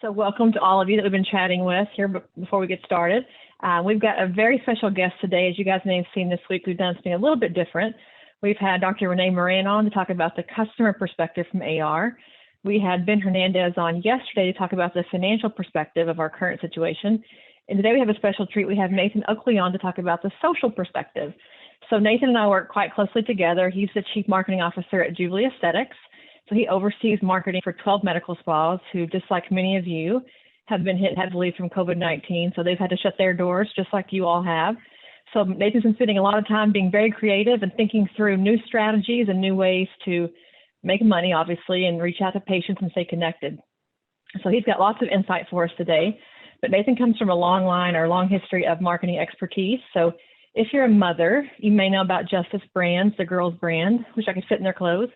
So welcome to all of you that we've been chatting with here before we get started. We've got a very special guest today. As you guys may have seen this week, we've done something a little bit different. We've had Dr. Renee Moran on to talk about the customer perspective from AR. We had Ben Hernandez on yesterday to talk about the financial perspective of our current situation. And today we have a special treat. We have Nathan Okuley on to talk about the social perspective. So Nathan and I work quite closely together. He's the Chief Marketing Officer at Juvly Aesthetics. So he oversees marketing for 12 medical spas who, just like many of you, have been hit heavily from COVID-19. So they've had to shut their doors just like you all have. So Nathan's been spending a lot of time being very creative and thinking through new strategies and new ways to make money, obviously, and reach out to patients and stay connected. So he's got lots of insight for us today. But Nathan comes from a long line or long history of marketing expertise. So if you're a mother, you may know about Justice Brands, the girls' brand, which I could fit in their clothes.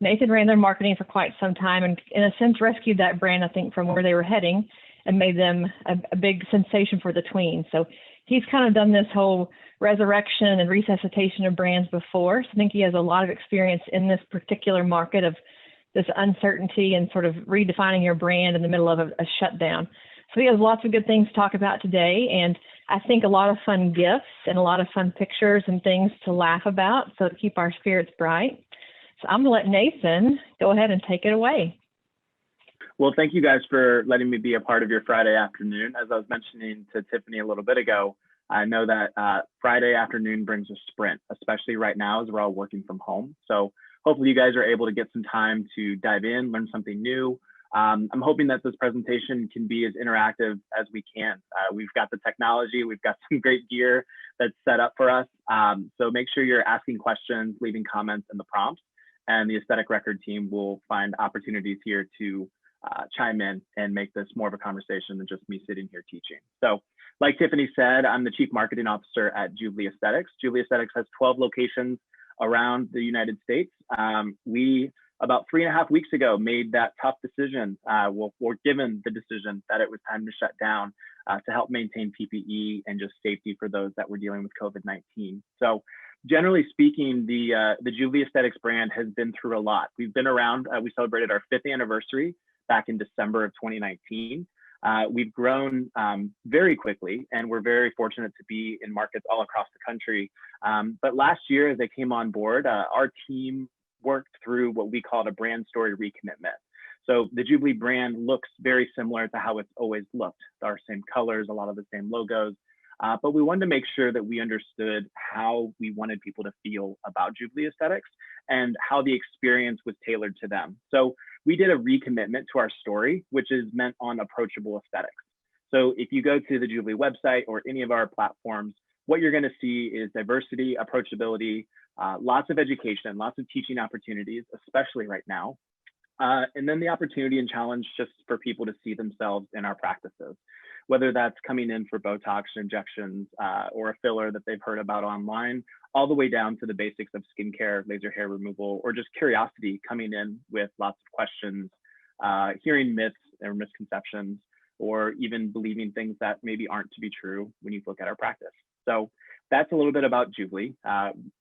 Nathan ran their marketing for quite some time and, in a sense, rescued that brand, I think, from where they were heading and made them a big sensation for the tweens. So he's kind of done this whole resurrection and resuscitation of brands before. So I think he has a lot of experience in this particular market of this uncertainty and sort of redefining your brand in the middle of a shutdown. So he has lots of good things to talk about today, and I think a lot of fun gifts and a lot of fun pictures and things to laugh about, so to keep our spirits bright. So I'm going to let Nathan go ahead and take it away. Well, thank you guys for letting me be a part of your Friday afternoon. As I was mentioning to Tiphany a little bit ago, I know that Friday afternoon brings a sprint, especially right now as we're all working from home. So hopefully you guys are able to get some time to dive in, learn something new. I'm hoping that this presentation can be as interactive as we can. We've got the technology, we've got some great gear that's set up for us. So make sure you're asking questions, leaving comments in the prompts, and the aesthetic record team will find opportunities here to chime in and make this more of a conversation than just me sitting here teaching. So like Tiphany said, I'm the Chief Marketing Officer at Juvly Aesthetics. Juvly Aesthetics has 12 locations around the United States. We, about 3.5 weeks ago, made that tough decision. We're given the decision that it was time to shut down to help maintain PPE and just safety for those that were dealing with COVID-19. So generally speaking, the Juvly Aesthetics brand has been through a lot. We've been around, we celebrated our 5th anniversary back in December of 2019. We've grown very quickly, and we're very fortunate to be in markets all across the country. But last year, as I came on board, our team worked through what we called a brand story recommitment. So the Juvly brand looks very similar to how it's always looked. Our same colors, a lot of the same logos. But we wanted to make sure that we understood how we wanted people to feel about Juvly Aesthetics and how the experience was tailored to them. So we did a recommitment to our story, which is meant on approachable aesthetics. So if you go to the Juvly website or any of our platforms, what you're going to see is diversity, approachability, lots of education, lots of teaching opportunities, especially right now. And then the opportunity and challenge just for people to see themselves in our practices, whether that's coming in for Botox injections or a filler that they've heard about online, all the way down to the basics of skincare, laser hair removal, or just curiosity coming in with lots of questions, hearing myths or misconceptions, or even believing things that maybe aren't to be true when you look at our practice. So that's a little bit about Juvly.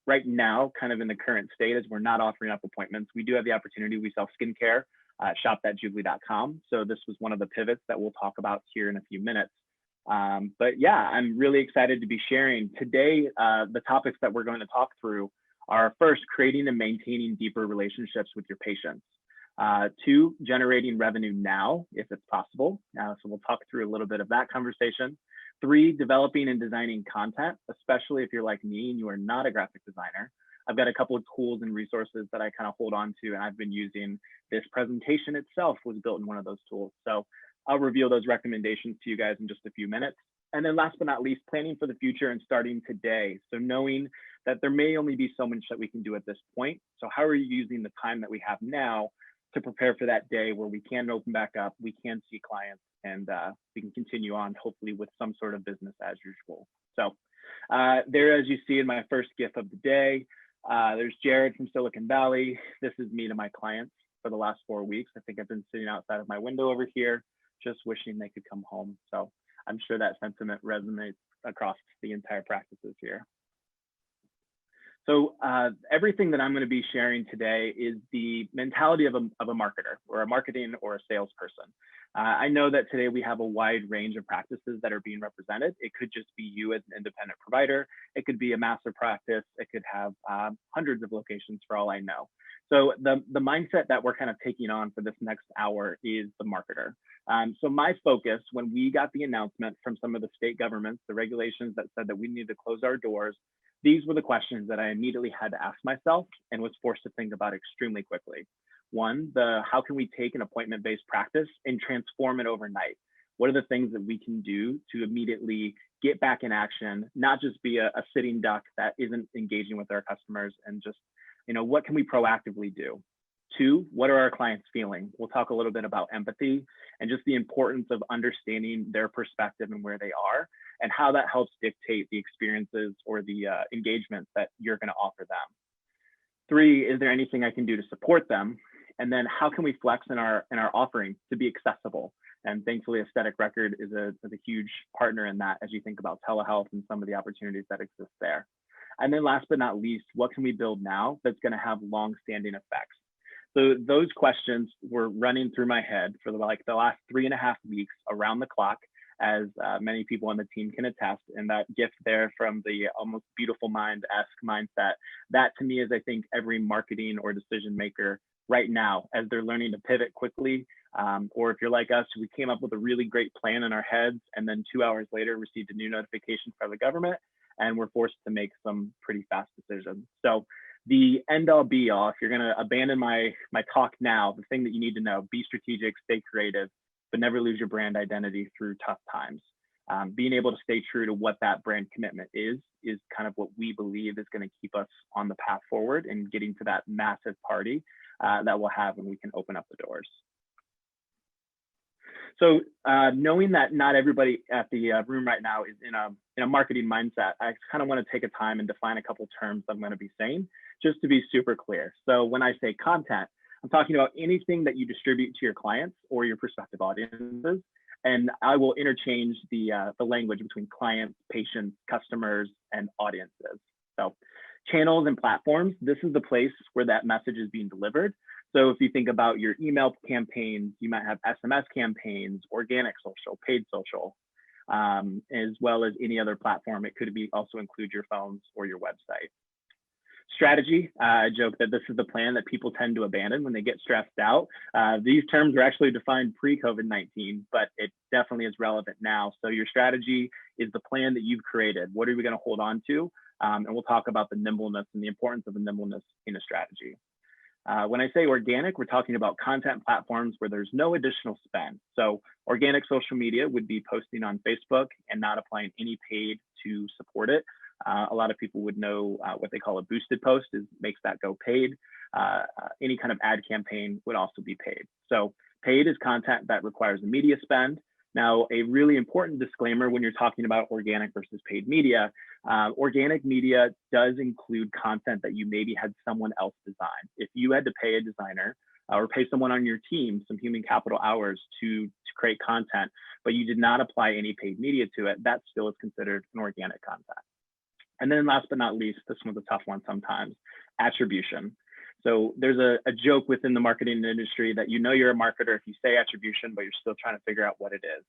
Right now, kind of in the current state, as we're not offering up appointments, we do have the opportunity. We sell skincare, shop.juvly.com. So this was one of the pivots that we'll talk about here in a few minutes. But yeah, I'm really excited to be sharing today. The topics that we're going to talk through are: first, creating and maintaining deeper relationships with your patients. 2, generating revenue now, if it's possible. So we'll talk through a little bit of that conversation. 3, developing and designing content, especially if you're like me and you are not a graphic designer. I've got a couple of tools and resources that I kind of hold on to, and I've been using. This presentation itself was built in one of those tools. So I'll reveal those recommendations to you guys in just a few minutes. And then last but not least, planning for the future and starting today. So knowing that there may only be so much that we can do at this point. So how are you using the time that we have now to prepare for that day where we can open back up, we can see clients, and we can continue on hopefully with some sort of business as usual. So there, as you see in my first GIF of the day, there's Jared from Silicon Valley. This is me to my clients for the last 4 weeks. I think I've been sitting outside of my window over here, just wishing they could come home. So I'm sure that sentiment resonates across the entire practices here. So everything that I'm going to be sharing today is the mentality of a marketer or a marketing or a salesperson. I know that today we have a wide range of practices that are being represented. It could just be you as an independent provider. It could be a master practice. It could have hundreds of locations for all I know. So the mindset that we're kind of taking on for this next hour is the marketer. So my focus, when we got the announcement from some of the state governments, the regulations that said that we need to close our doors, these were the questions that I immediately had to ask myself and was forced to think about extremely quickly. One, how can we take an appointment-based practice and transform it overnight? What are the things that we can do to immediately get back in action, not just be a sitting duck that isn't engaging with our customers, and just, what can we proactively do? Two, what are our clients feeling? We'll talk a little bit about empathy and just the importance of understanding their perspective and where they are, and how that helps dictate the experiences or the engagements that you're going to offer them. Three, is there anything I can do to support them? And then how can we flex in our offering to be accessible? And thankfully, Aesthetic Record is a huge partner in that as you think about telehealth and some of the opportunities that exist there. And then last but not least, what can we build now that's going to have long-standing effects? So those questions were running through my head for the last 3.5 weeks around the clock, as many people on the team can attest. And that gift there from the almost beautiful mind-esque mindset, that to me is, I think, every marketing or decision maker right now, as they're learning to pivot quickly, or if you're like us, we came up with a really great plan in our heads and then 2 hours later received a new notification from the government and we're forced to make some pretty fast decisions. So the end all be all, if you're going to abandon my talk now, the thing that you need to know: be strategic, stay creative, but never lose your brand identity through tough times. Being able to stay true to what that brand commitment is kind of what we believe is going to keep us on the path forward and getting to that massive party that we'll have when we can open up the doors. So knowing that not everybody at the room right now is in a marketing mindset, I kind of want to take a time and define a couple terms I'm going to be saying, just to be super clear. So when I say content, I'm talking about anything that you distribute to your clients or your prospective audiences. And I will interchange the language between clients, patients, customers, and audiences. So channels and platforms, this is the place where that message is being delivered. So if you think about your email campaigns, you might have SMS campaigns, organic social, paid social, as well as any other platform. It could be also include your phones or your website. Strategy, I joke that this is the plan that people tend to abandon when they get stressed out. These terms were actually defined pre-COVID-19, but it definitely is relevant now. So your strategy is the plan that you've created. What are we going to hold on to? And we'll talk about the nimbleness and the importance of the nimbleness in a strategy. When I say organic, we're talking about content platforms where there's no additional spend. So organic social media would be posting on Facebook and not applying any paid to support it. A lot of people would know what they call a boosted post makes that go paid. Any kind of ad campaign would also be paid. So paid is content that requires a media spend. Now, a really important disclaimer when you're talking about organic versus paid media, organic media does include content that you maybe had someone else design. If you had to pay a designer or pay someone on your team some human capital hours to create content, but you did not apply any paid media to it, that still is considered an organic content. And then last but not least, this one's a tough one sometimes, attribution. So there's a joke within the marketing industry that you're a marketer if you say attribution, but you're still trying to figure out what it is.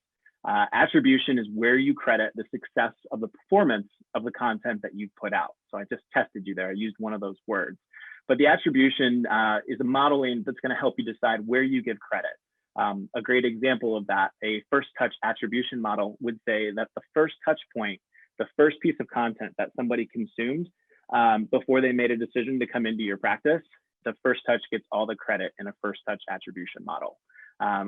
Attribution is where you credit the success of the performance of the content that you've put out. So I just tested you there. I used one of those words. But the attribution is a modeling that's going to help you decide where you give credit. A great example of that, a first touch attribution model would say that the first touch point, the first piece of content that somebody consumed before they made a decision to come into your practice, the first touch gets all the credit in a first touch attribution model.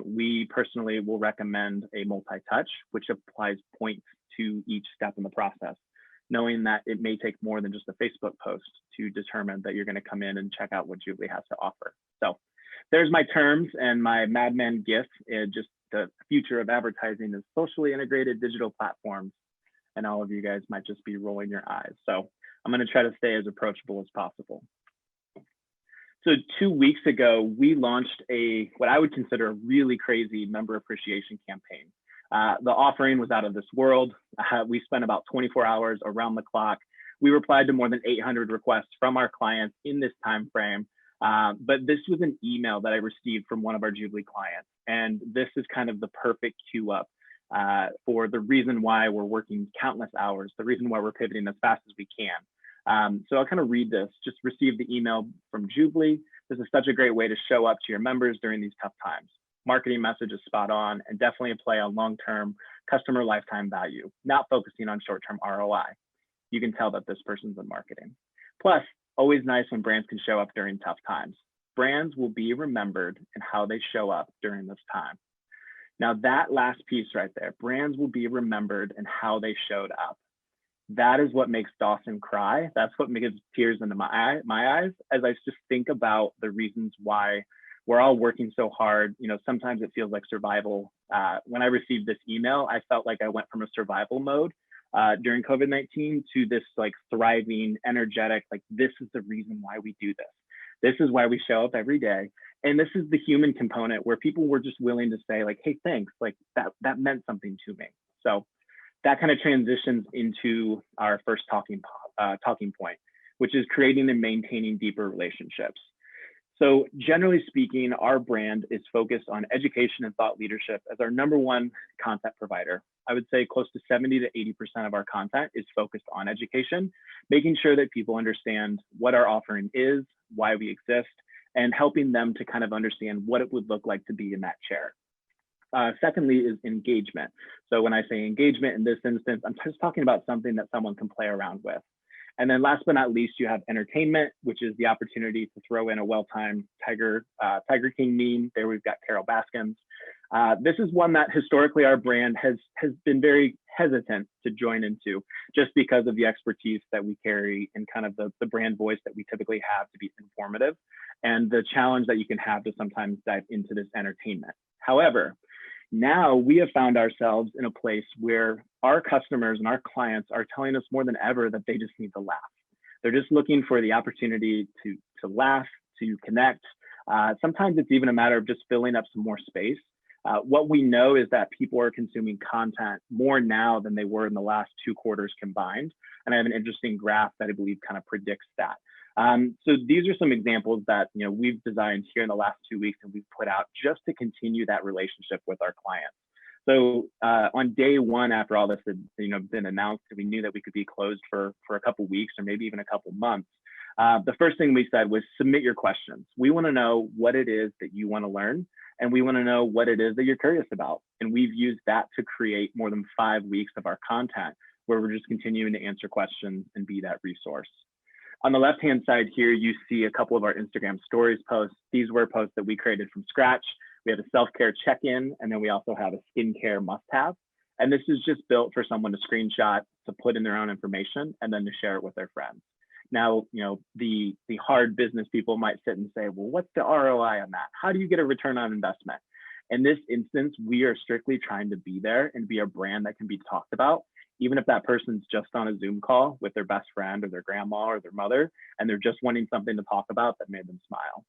We personally will recommend a multi-touch, which applies points to each step in the process, knowing that it may take more than just a Facebook post to determine that you're going to come in and check out what Juvly has to offer. So there's my terms and my madman gift. Just the future of advertising is socially integrated digital platforms. And all of you guys might just be rolling your eyes. So I'm going to try to stay as approachable as possible. So 2 weeks ago, we launched what I would consider a really crazy member appreciation campaign. The offering was out of this world. We spent about 24 hours around the clock We replied to more than 800 requests from our clients in this time frame. But this was an email that I received from one of our Juvly clients. And this is kind of the perfect cue up for the reason why we're working countless hours, the reason why we're pivoting as fast as we can. So I'll kind of read this. Just received the email from Juvly. This is such a great way to show up to your members during these tough times. Marketing message is spot on and definitely a play on long-term customer lifetime value, not focusing on short-term ROI. You can tell that this person's in marketing. Plus, always nice when brands can show up during tough times. Brands will be remembered in how they show up during this time. Now that last piece right there, brands will be remembered in how they showed up. That is what makes Dawson cry. That's what gives tears into my eyes as I just think about the reasons why we're all working so hard. You know, sometimes it feels like survival. When I received this email, I felt like I went from a survival mode during COVID-19 to this like thriving, energetic, like this is the reason why we do this. This is why we show up every day. And this is the human component where people were just willing to say like, hey, thanks, like that meant something to me. So that kind of transitions into our first talking point, which is creating and maintaining deeper relationships. So generally speaking, our brand is focused on education and thought leadership as our #1 content provider. I would say close to 70 to 80% of our content is focused on education, making sure that people understand what our offering is, why we exist, and helping them to kind of understand what it would look like to be in that chair. Secondly is engagement. So when I say engagement in this instance, I'm just talking about something that someone can play around with. And then last but not least, you have entertainment, which is the opportunity to throw in a well-timed Tiger King meme. There we've got Carol Baskins. This is one that historically our brand has been very hesitant to join into just because of the expertise that we carry and kind of the brand voice that we typically have to be informative and the challenge that you can have to sometimes dive into this entertainment. However, now we have found ourselves in a place where our customers and our clients are telling us more than ever that they just need to laugh. They're just looking for the opportunity to laugh, to connect. Sometimes it's even a matter of just filling up some more space. What we know is that people are consuming content more now than they were in the last 2 quarters combined. And I have an interesting graph that I believe kind of predicts that. So these are some examples that we've designed here in the last 2 weeks and we've put out just to continue that relationship with our clients. So on day 1, after all this had been announced, we knew that we could be closed for a couple weeks or maybe even a couple months. The first thing we said was submit your questions. We want to know what it is that you want to learn, and we want to know what it is that you're curious about. And we've used that to create more than 5 weeks of our content where we're just continuing to answer questions and be that resource. On the left-hand side here, you see a couple of our Instagram stories posts. These were posts that we created from scratch. We have a self-care check-in, and then we also have a skincare must-have. And this is just built for someone to screenshot, to put in their own information, and then to share it with their friends. Now, the hard business people might sit and say, well, what's the ROI on that? How do you get a return on investment? In this instance, we are strictly trying to be there and be a brand that can be talked about, even if that person's just on a Zoom call with their best friend or their grandma or their mother, and they're just wanting something to talk about that made them smile.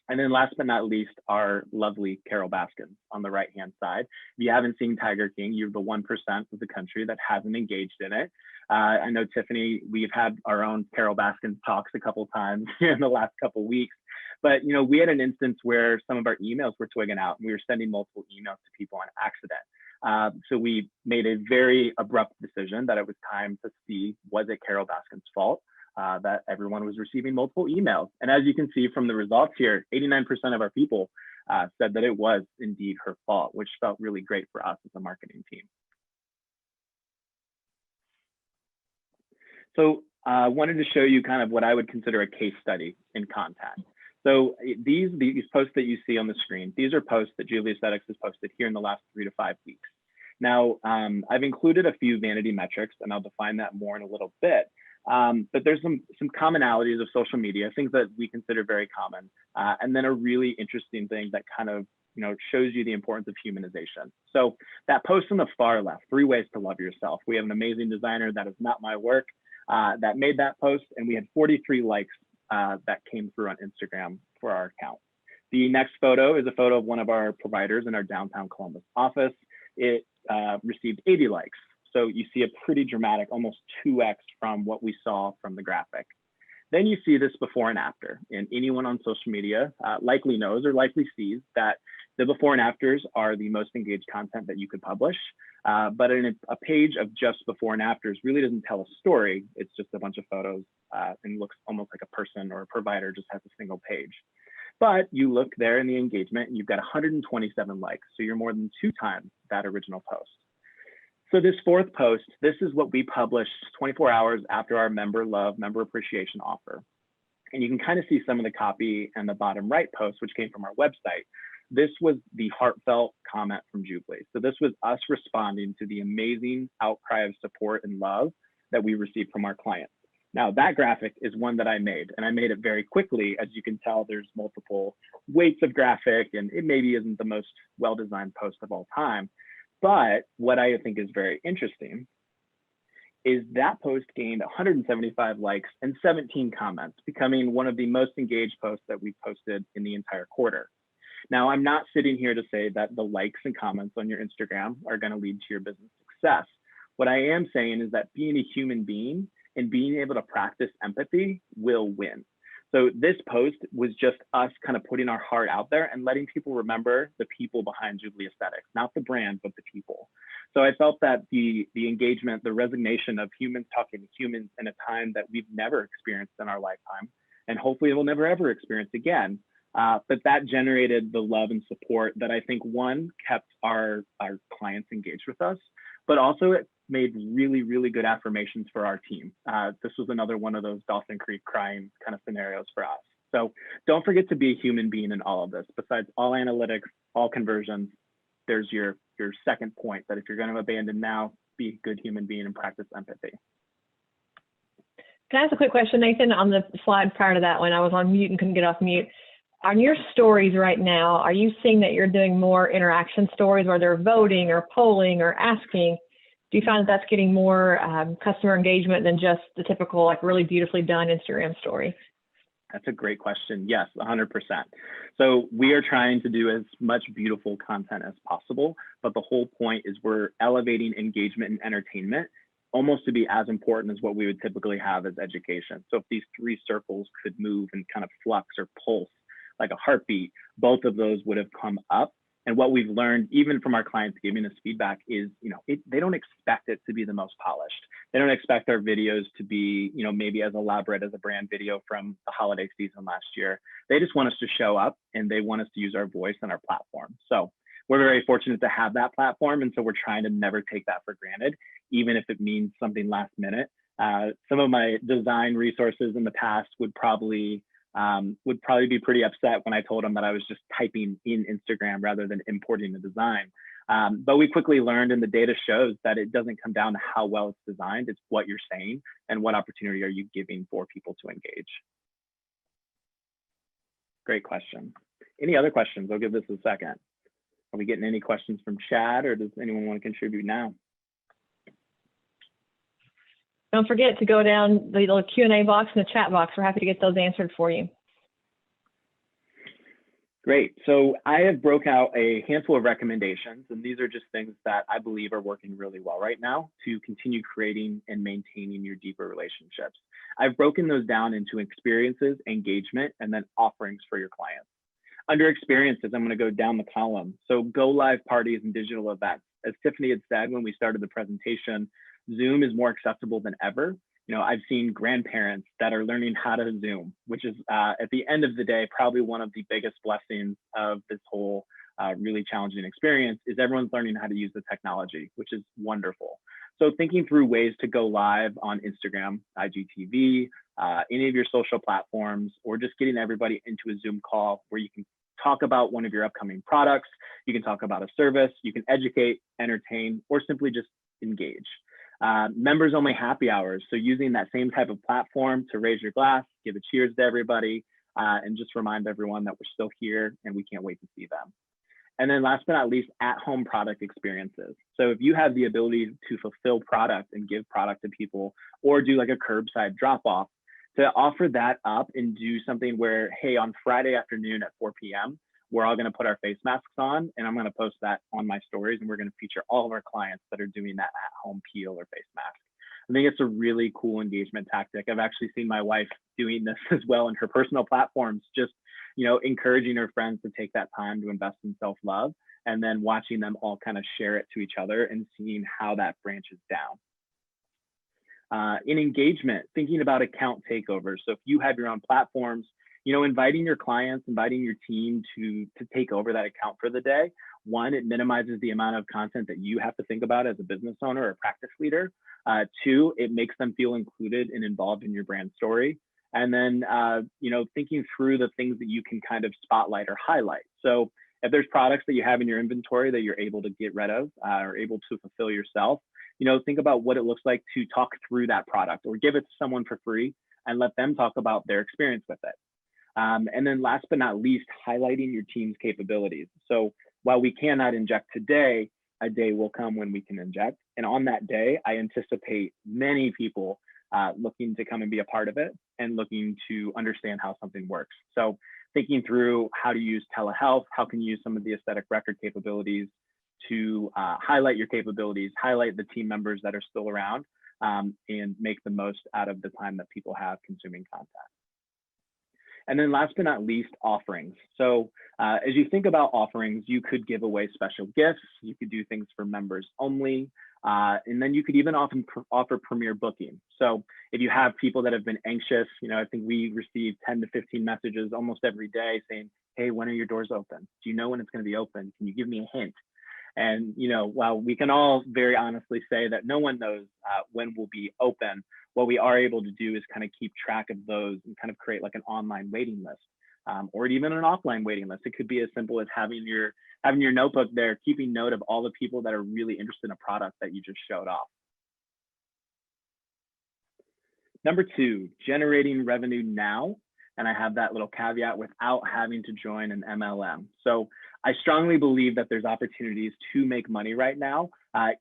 And then last but not least, our lovely Carol Baskins on the right-hand side. If you haven't seen Tiger King, you're the 1% of the country that hasn't engaged in it. I know, Tiphany, we've had our own Carol Baskins talks a couple times in the last couple weeks. But, we had an instance where some of our emails were twigging out and we were sending multiple emails to people on accident. So we made a very abrupt decision that it was time to see, was it Carol Baskin's fault that everyone was receiving multiple emails? And as you can see from the results here, 89% of our people said that it was indeed her fault, which felt really great for us as a marketing team. So I wanted to show you kind of what I would consider a case study in content. So these posts that you see on the screen, these are posts that Juvly Aesthetics has posted here in the last 3 to 5 weeks. Now, I've included a few vanity metrics, and I'll define that more in a little bit. But there's some commonalities of social media, things that we consider very common, and then a really interesting thing that kind of shows you the importance of humanization. So that post on the far left, 3 ways to love yourself. We have an amazing designer that is not my work that made that post, and we had 43 likes that came through on Instagram for our account. The next photo is a photo of one of our providers in our downtown Columbus office. It received 80 likes. So you see a pretty dramatic, almost 2x from what we saw from the graphic. Then you see this before and after, and anyone on social media likely knows or likely sees that the before and afters are the most engaged content that you could publish. But in a page of just before and afters really doesn't tell a story. It's just a bunch of photos and looks almost like a person or a provider just has a single page. But you look there in the engagement and you've got 127 likes. So you're more than 2 times that original post. So this fourth post, this is what we published 24 hours after our member love, member appreciation offer. And you can kind of see some of the copy and the bottom right post, which came from our website. This was the heartfelt comment from Juvly. So this was us responding to the amazing outcry of support and love that we received from our clients. Now that graphic is one that I made, and I made it very quickly. As you can tell, there's multiple weights of graphic, and it maybe isn't the most well-designed post of all time. But what I think is very interesting is that post gained 175 likes and 17 comments, becoming one of the most engaged posts that we posted in the entire quarter. Now, I'm not sitting here to say that the likes and comments on your Instagram are going to lead to your business success. What I am saying is that being a human being and being able to practice empathy will win. So this post was just us kind of putting our heart out there and letting people remember the people behind Juvly Aesthetics, not the brand, but the people. So I felt that the engagement, the resignation of humans talking to humans in a time that we've never experienced in our lifetime, and hopefully we'll never ever experience again, but that generated the love and support that I think, one, kept our clients engaged with us, but also it made really, really good affirmations for our team. This was another one of those Dawson Creek crying kind of scenarios for us. So don't forget to be a human being in all of this. Besides all analytics, all conversions, there's your second point that if you're going to abandon now, be a good human being and practice empathy. Can I ask a quick question, Nathan? On the slide prior to that one, I was on mute and couldn't get off mute. On your stories right now, are you seeing that you're doing more interaction stories where they're voting or polling or asking? Do you find that that's getting more customer engagement than just the typical, like, really beautifully done Instagram story? That's a great question. Yes, 100%. So we are trying to do as much beautiful content as possible, but the whole point is we're elevating engagement and entertainment almost to be as important as what we would typically have as education. So if these 3 circles could move and kind of flux or pulse like a heartbeat, both of those would have come up. And what we've learned, even from our clients giving us feedback, is, they don't expect it to be the most polished. They don't expect our videos to be, maybe as elaborate as a brand video from the holiday season last year. They just want us to show up and they want us to use our voice and our platform. So we're very fortunate to have that platform. And so we're trying to never take that for granted, even if it means something last minute. Some of my design resources in the past would probably be pretty upset when I told them that I was just typing in Instagram rather than importing the design. But we quickly learned, and the data shows that it doesn't come down to how well it's designed, it's what you're saying and what opportunity are you giving for people to engage. Great question. Any other questions? I'll give this a second. Are we getting any questions from chat, or does anyone want to contribute now? Don't forget to go down the little Q&A box and the chat box. We're happy to get those answered for you. Great. So I have broke out a handful of recommendations, and these are just things that I believe are working really well right now to continue creating and maintaining your deeper relationships. I've broken those down into experiences, engagement, and then offerings for your clients. Under experiences, I'm going to go down the column. So go live parties and digital events. As Tiphany had said when we started the presentation, Zoom is more accessible than ever. I've seen grandparents that are learning how to Zoom, which is at the end of the day, probably one of the biggest blessings of this whole really challenging experience is everyone's learning how to use the technology, which is wonderful. So thinking through ways to go live on Instagram, IGTV, any of your social platforms, or just getting everybody into a Zoom call where you can talk about one of your upcoming products, you can talk about a service, you can educate, entertain, or simply just engage. Members only happy hours. So using that same type of platform to raise your glass, give a cheers to everybody, and just remind everyone that we're still here and we can't wait to see them. And then last but not least, at-home product experiences. So if you have the ability to fulfill product and give product to people, or do like a curbside drop-off, to offer that up and do something where, hey, on Friday afternoon at 4 p.m., we're all going to put our face masks on, and I'm going to post that on my stories, and we're going to feature all of our clients that are doing that at-home peel or face mask. I think it's a really cool engagement tactic. I've actually seen my wife doing this as well in her personal platforms, just encouraging her friends to take that time to invest in self-love, and then watching them all kind of share it to each other and seeing how that branches down. In engagement, thinking about account takeovers. So if you have your own platforms, inviting your clients, inviting your team to take over that account for the day. One, it minimizes the amount of content that you have to think about as a business owner or practice leader. Two, it makes them feel included and involved in your brand story. And then, thinking through the things that you can kind of spotlight or highlight. So if there's products that you have in your inventory that you're able to get rid of or able to fulfill yourself, think about what it looks like to talk through that product or give it to someone for free and let them talk about their experience with it. And then last but not least, highlighting your team's capabilities. So while we cannot inject today, a day will come when we can inject. And on that day, I anticipate many people looking to come and be a part of it and looking to understand how something works. So thinking through how to use telehealth, how can you use some of the aesthetic record capabilities to highlight your capabilities, highlight the team members that are still around, and make the most out of the time that people have consuming content. And then last but not least, offerings. So as you think about offerings, you could give away special gifts, you could do things for members only, and then you could even often offer premier booking. So if you have people that have been anxious, I think we receive 10 to 15 messages almost every day saying, hey, when are your doors open? Do you know when it's going to be open? Can you give me a hint? And, while we can all very honestly say that no one knows when we'll be open, what we are able to do is kind of keep track of those and kind of create like an online waiting list or even an offline waiting list. It could be as simple as having your notebook there, keeping note of all the people that are really interested in a product that you just showed off. Number two, generating revenue now. And I have that little caveat without having to join an MLM. So I strongly believe that there's opportunities to make money right now,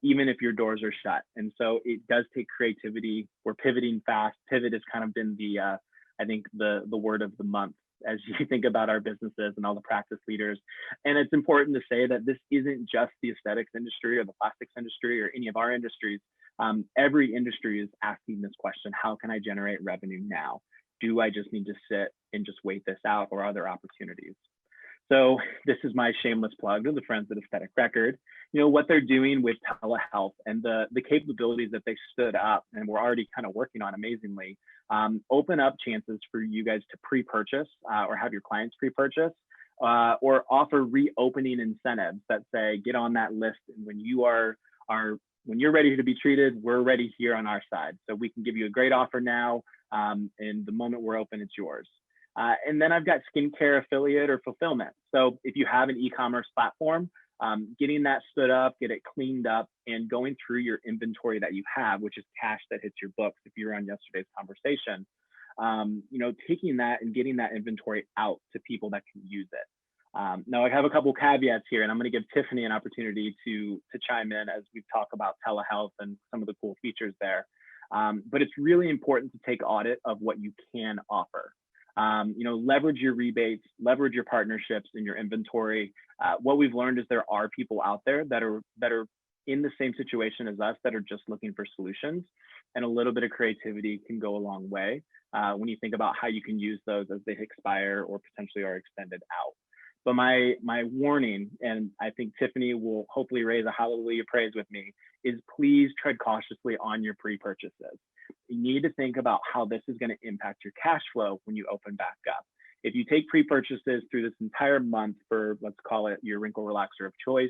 even if your doors are shut. And so it does take creativity. We're pivoting fast. Pivot has kind of been I think the word of the month as you think about our businesses and all the practice leaders. And it's important to say that this isn't just the aesthetics industry or the plastics industry or any of our industries. Every industry is asking this question: how can I generate revenue now? Do I just need to sit and just wait this out, or are there opportunities? So this is my shameless plug to the friends at Aesthetic Record. What they're doing with telehealth and the capabilities that they stood up and we're already kind of working on amazingly, open up chances for you guys to pre-purchase or have your clients pre-purchase or offer reopening incentives that say, get on that list. And when when you're ready to be treated, we're ready here on our side. So we can give you a great offer now. And the moment we're open, it's yours. And then I've got skincare affiliate or fulfillment. So if you have an e-commerce platform, getting that stood up, get it cleaned up, and going through your inventory that you have, which is cash that hits your books if you're on yesterday's conversation, taking that and getting that inventory out to people that can use it. Now I have a couple caveats here, and I'm going to give Tiphany an opportunity to chime in as we talk about telehealth and some of the cool features there. But it's really important to take audit of what you can offer. Leverage your rebates, leverage your partnerships in your inventory. What we've learned is there are people out there that are in the same situation as us that are just looking for solutions, and a little bit of creativity can go a long way when you think about how you can use those as they expire or potentially are extended out. But my warning, and I think Tiphany will hopefully raise a hallelujah praise with me, is please tread cautiously on your pre-purchases. You need to think about how this is going to impact your cash flow when you open back up. If you take pre-purchases through this entire month for, let's call it your wrinkle relaxer of choice,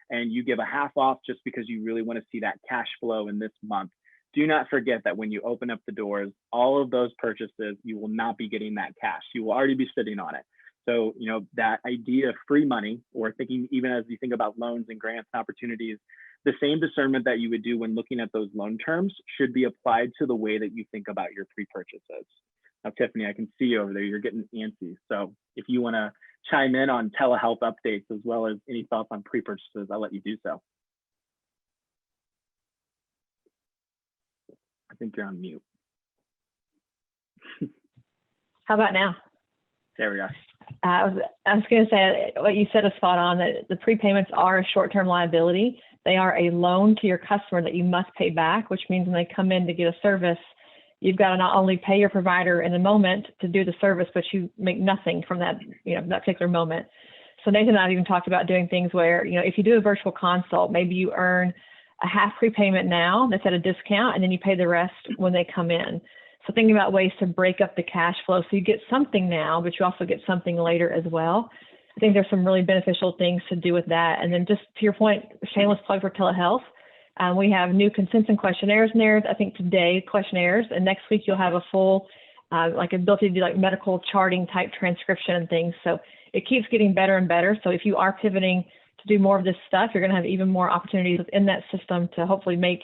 and you give a half off just because you really want to see that cash flow in this month, do not forget that when you open up the doors, all of those purchases, you will not be getting that cash. You will already be sitting on it. So, that idea of free money, or thinking even as you think about loans and grants and opportunities, the same discernment that you would do when looking at those loan terms should be applied to the way that you think about your pre-purchases. Now, Tiphany, I can see you over there, you're getting antsy. So if you want to chime in on telehealth updates as well as any thoughts on pre-purchases, I'll let you do so. I think you're on mute. How about now? There we are. I was going to say what you said is spot on, that the prepayments are a short-term liability. They are a loan to your customer that you must pay back, which means when they come in to get a service, you've got to not only pay your provider in the moment to do the service, but you make nothing from that, that particular moment. So Nathan and I even talked about doing things where, if you do a virtual consult, maybe you earn a half prepayment now that's at a discount, and then you pay the rest when they come in. So thinking about ways to break up the cash flow so you get something now, but you also get something later as well. I think there's some really beneficial things to do with that. And then just to your point, shameless plug for telehealth. We have new consents and questionnaires in there. I think today, questionnaires, and next week you'll have a full, ability to do like medical charting type transcription and things. So it keeps getting better and better. So if you are pivoting to do more of this stuff, you're going to have even more opportunities within that system to hopefully make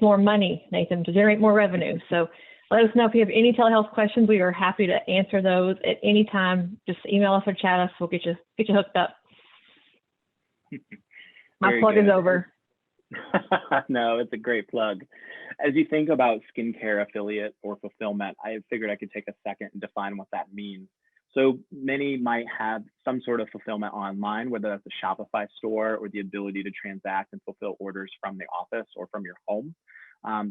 more money, Nathan, to generate more revenue. So let us know if you have any telehealth questions. We are happy to answer those at any time. Just email us or chat us. We'll get you hooked up. My plug is over. No, it's a great plug. As you think about skincare affiliate or fulfillment, I figured I could take a second and define what that means. So many might have some sort of fulfillment online, whether that's a Shopify store or the ability to transact and fulfill orders from the office or from your home.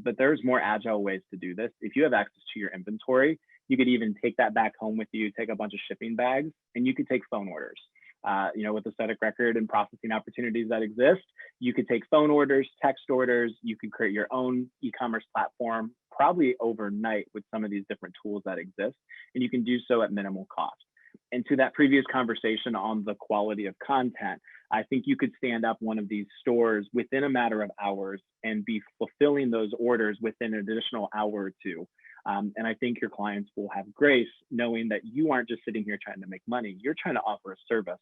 But there's more agile ways to do this. If you have access to your inventory, you could even take that back home with you, take a bunch of shipping bags, and you could take phone orders. With aesthetic record and processing opportunities that exist, you could take phone orders, text orders, you could create your own e-commerce platform, probably overnight with some of these different tools that exist, and you can do so at minimal cost. And to that previous conversation on the quality of content, I think you could stand up one of these stores within a matter of hours and be fulfilling those orders within an additional hour or two. And I think your clients will have grace knowing that you aren't just sitting here trying to make money. You're trying to offer a service,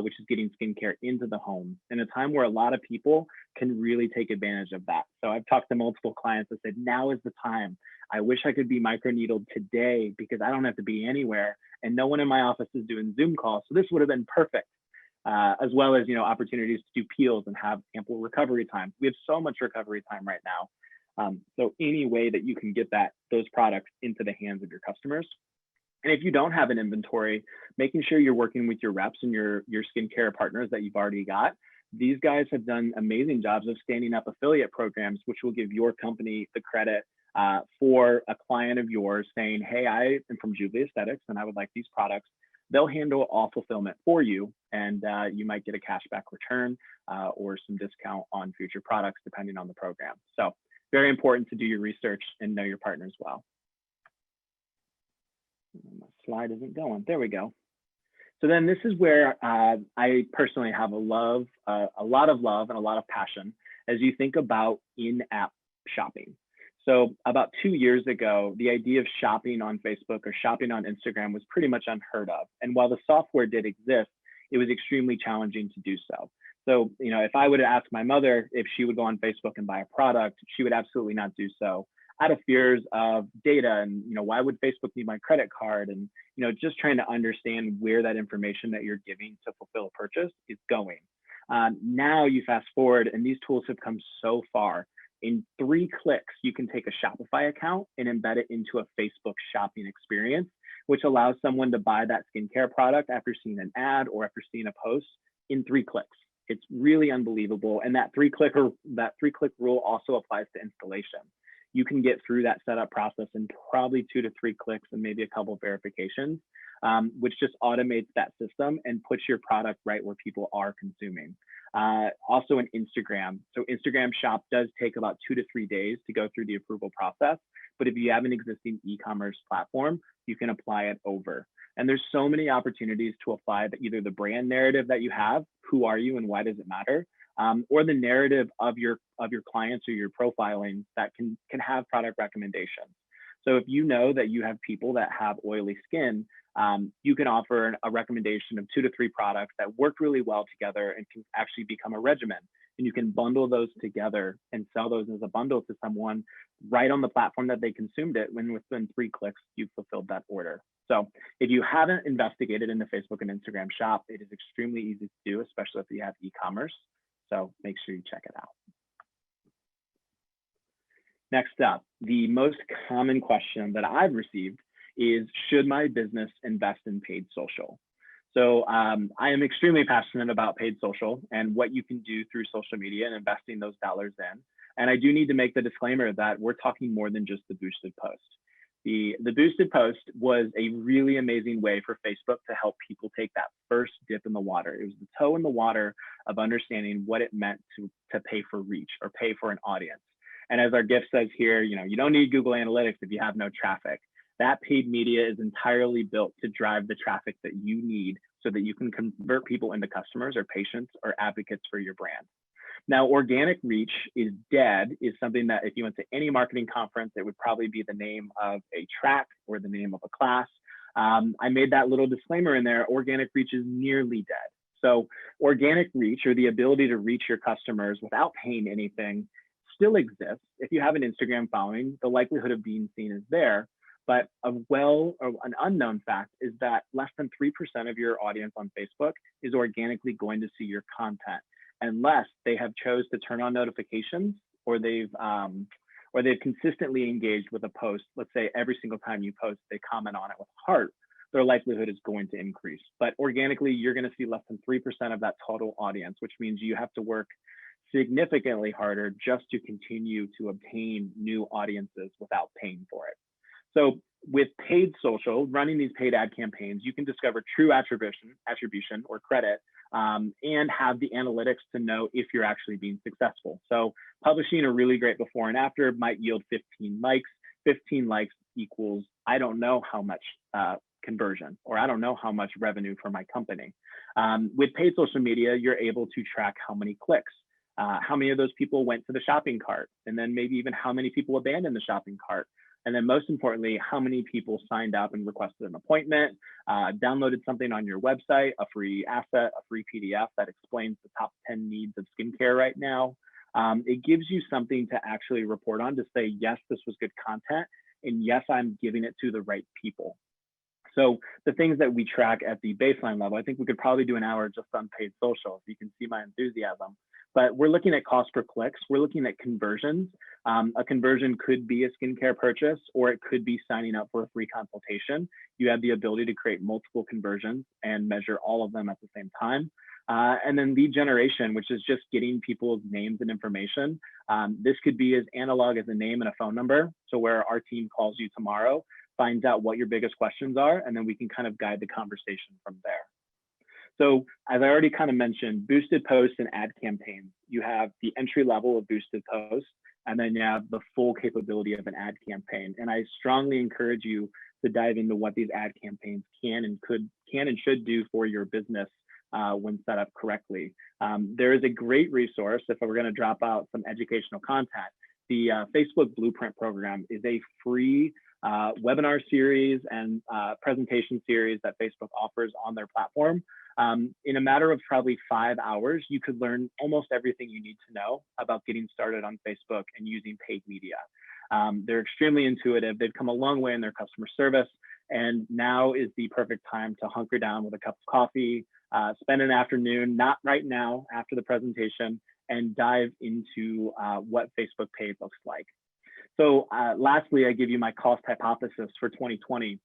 which is getting skincare into the home in a time where a lot of people can really take advantage of that. So I've talked to multiple clients that said, now is the time. I wish I could be microneedled today because I don't have to be anywhere and no one in my office is doing Zoom calls. So this would have been perfect. As well as, opportunities to do peels and have ample recovery time. We have so much recovery time right now. So any way that you can get those products into the hands of your customers. And if you don't have an inventory, making sure you're working with your reps and your skincare partners that you've already got. These guys have done amazing jobs of standing up affiliate programs, which will give your company the credit for a client of yours saying, hey, I am from Juvly Aesthetics and I would like these products. They'll handle all fulfillment for you, and you might get a cashback return or some discount on future products, depending on the program. So very important to do your research and know your partners well. My slide isn't going. There we go. So then this is where I personally have a lot of love and a lot of passion as you think about in-app shopping. So about 2 years ago, the idea of shopping on Facebook or shopping on Instagram was pretty much unheard of. And while the software did exist, it was extremely challenging to do so. So, if I would ask my mother if she would go on Facebook and buy a product, she would absolutely not do so out of fears of data and, why would Facebook need my credit card? And, just trying to understand where that information that you're giving to fulfill a purchase is going. Now you fast forward and these tools have come so far. In 3 clicks, you can take a Shopify account and embed it into a Facebook shopping experience, which allows someone to buy that skincare product after seeing an ad or after seeing a post in 3 clicks. It's really unbelievable. And that 3-click rule also applies to installation. You can get through that setup process in probably 2 to 3 clicks and maybe a couple of verifications, which just automates that system and puts your product right where people are consuming. Also in Instagram. So Instagram shop does take about 2 to 3 days to go through the approval process. But if you have an existing e-commerce platform, you can apply it over. And there's so many opportunities to apply either the brand narrative that you have, who are you and why does it matter, or the narrative of your clients or your profiling that can have product recommendations. So if you know that you have people that have oily skin, you can offer a recommendation of 2 to 3 products that work really well together and can actually become a regimen. And you can bundle those together and sell those as a bundle to someone right on the platform that they consumed it when within 3 clicks, you've fulfilled that order. So if you haven't investigated into Facebook and Instagram shop, it is extremely easy to do, especially if you have e-commerce. So make sure you check it out. Next up, the most common question that I've received is, should my business invest in paid social? So I am extremely passionate about paid social and what you can do through social media and investing those dollars in. And I do need to make the disclaimer that we're talking more than just the boosted post. The boosted post was a really amazing way for Facebook to help people take that first dip in the water. It was the toe in the water of understanding what it meant to pay for reach or pay for an audience. And as our gift says here, you don't need Google Analytics if you have no traffic. That paid media is entirely built to drive the traffic that you need so that you can convert people into customers or patients or advocates for your brand. Now, organic reach is dead is something that if you went to any marketing conference, it would probably be the name of a track or the name of a class. I made that little disclaimer in there. Organic reach is nearly dead. So organic reach, or the ability to reach your customers without paying anything, still exists. If you have an Instagram following, the likelihood of being seen is there. But an unknown fact is that less than 3% of your audience on Facebook is organically going to see your content, unless they have chose to turn on notifications or they've consistently engaged with a post. Let's say every single time you post, they comment on it with a heart. Their likelihood is going to increase. But organically, you're going to see less than 3% of that total audience, which means you have to work significantly harder just to continue to obtain new audiences without paying for it. So with paid social, running these paid ad campaigns, you can discover true attribution or credit, and have the analytics to know if you're actually being successful. So publishing a really great before and after might yield 15 likes. 15 likes equals, I don't know how much conversion, or I don't know how much revenue for my company. With paid social media, you're able to track how many clicks, how many of those people went to the shopping cart, and then maybe even how many people abandoned the shopping cart. And then most importantly, how many people signed up and requested an appointment, downloaded something on your website, a free asset, a free PDF that explains the top 10 needs of skincare right now. It gives you something to actually report on to say, yes, this was good content, and yes, I'm giving it to the right people. So the things that we track at the baseline level, I think we could probably do an hour just on paid social, if you can see my enthusiasm. But we're looking at cost per clicks. We're looking at conversions. A conversion could be a skincare purchase, or it could be signing up for a free consultation. You have the ability to create multiple conversions and measure all of them at the same time. And then lead generation, which is just getting people's names and information. This could be as analog as a name and a phone number. So where our team calls you tomorrow, finds out what your biggest questions are, and then we can kind of guide the conversation from there. So as I already kind of mentioned, boosted posts and ad campaigns, you have the entry level of boosted posts, and then you have the full capability of an ad campaign. And I strongly encourage you to dive into what these ad campaigns can and should do for your business when set up correctly. There is a great resource, if we're going to drop out some educational content. The Facebook Blueprint program is a free webinar series and presentation series that Facebook offers on their platform. In a matter of probably 5 hours, you could learn almost everything you need to know about getting started on Facebook and using paid media. They're extremely intuitive. They've come a long way in their customer service, and now is the perfect time to hunker down with a cup of coffee, spend an afternoon, not right now, after the presentation, and dive into what Facebook paid looks like. So lastly, I give you my cost hypothesis for 2020.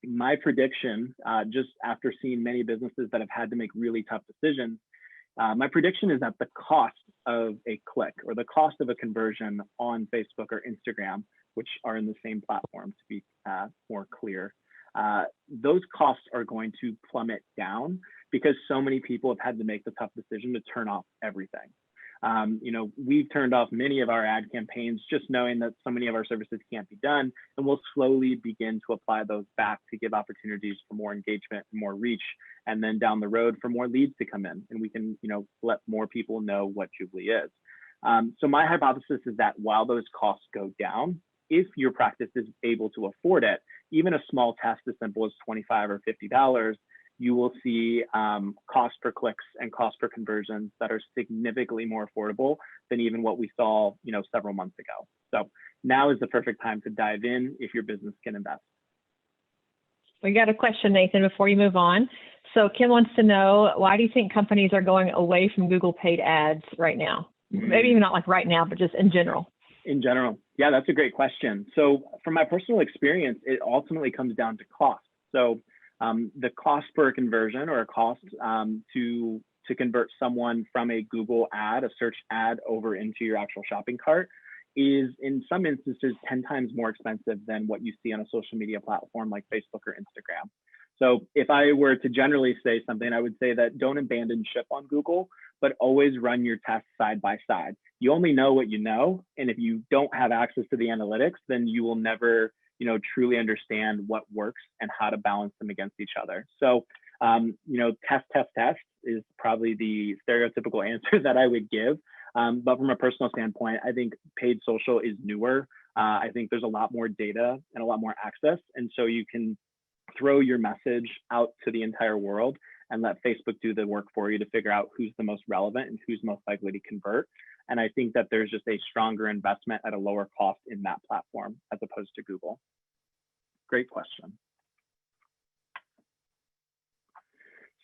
My prediction, just after seeing many businesses that have had to make really tough decisions, my prediction is that the cost of a click or the cost of a conversion on Facebook or Instagram, which are in the same platform to be more clear, those costs are going to plummet down because so many people have had to make the tough decision to turn off everything. We've turned off many of our ad campaigns just knowing that so many of our services can't be done, and we'll slowly begin to apply those back to give opportunities for more engagement and more reach, and then down the road for more leads to come in, and we can, let more people know what Juvly is. So my hypothesis is that while those costs go down, if your practice is able to afford it, even a small test as simple as $25 or $50, you will see cost per clicks and cost per conversions that are significantly more affordable than even what we saw, several months ago. So now is the perfect time to dive in if your business can invest. We got a question, Nathan, before you move on. So Kim wants to know, why do you think companies are going away from Google paid ads right now? Maybe even not like right now, but just in general. In general. Yeah, that's a great question. So from my personal experience, it ultimately comes down to cost. So The cost per conversion, or a cost to convert someone from a Google ad, a search ad, over into your actual shopping cart, is in some instances 10 times more expensive than what you see on a social media platform like Facebook or Instagram. So if I were to generally say something, I would say that don't abandon ship on Google, but always run your tests side by side. You only know what you know. And if you don't have access to the analytics, then you will never, truly understand what works and how to balance them against each other. So, test is probably the stereotypical answer that I would give. But from a personal standpoint, I think paid social is newer. I think there's a lot more data and a lot more access. And so you can throw your message out to the entire world and let Facebook do the work for you to figure out who's the most relevant and who's most likely to convert. And I think that there's just a stronger investment at a lower cost in that platform as opposed to Google. Great question.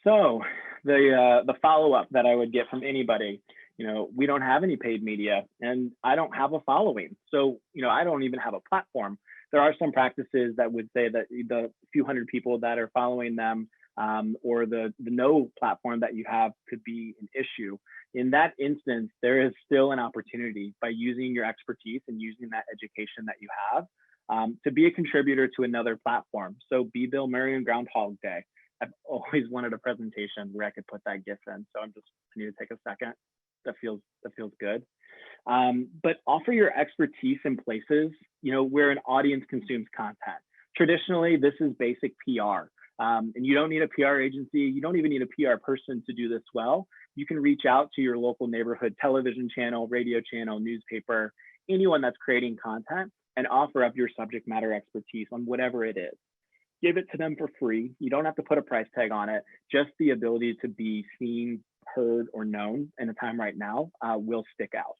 So the follow-up that I would get from anybody, we don't have any paid media and I don't have a following. So, I don't even have a platform. There are some practices that would say that the few hundred people that are following them or the no platform that you have could be an issue. In that instance, there is still an opportunity by using your expertise and using that education that you have to be a contributor to another platform. So be Bill Murray on Groundhog Day. I've always wanted a presentation where I could put that GIF in. So I need to take a second. That feels good. But offer your expertise in places, where an audience consumes content. Traditionally, this is basic PR. And you don't need a PR agency. You don't even need a PR person to do this well. You can reach out to your local neighborhood television channel, radio channel, newspaper, anyone that's creating content, and offer up your subject matter expertise on whatever it is. Give it to them for free. You don't have to put a price tag on it. Just the ability to be seen, heard, or known in a time right now will stick out.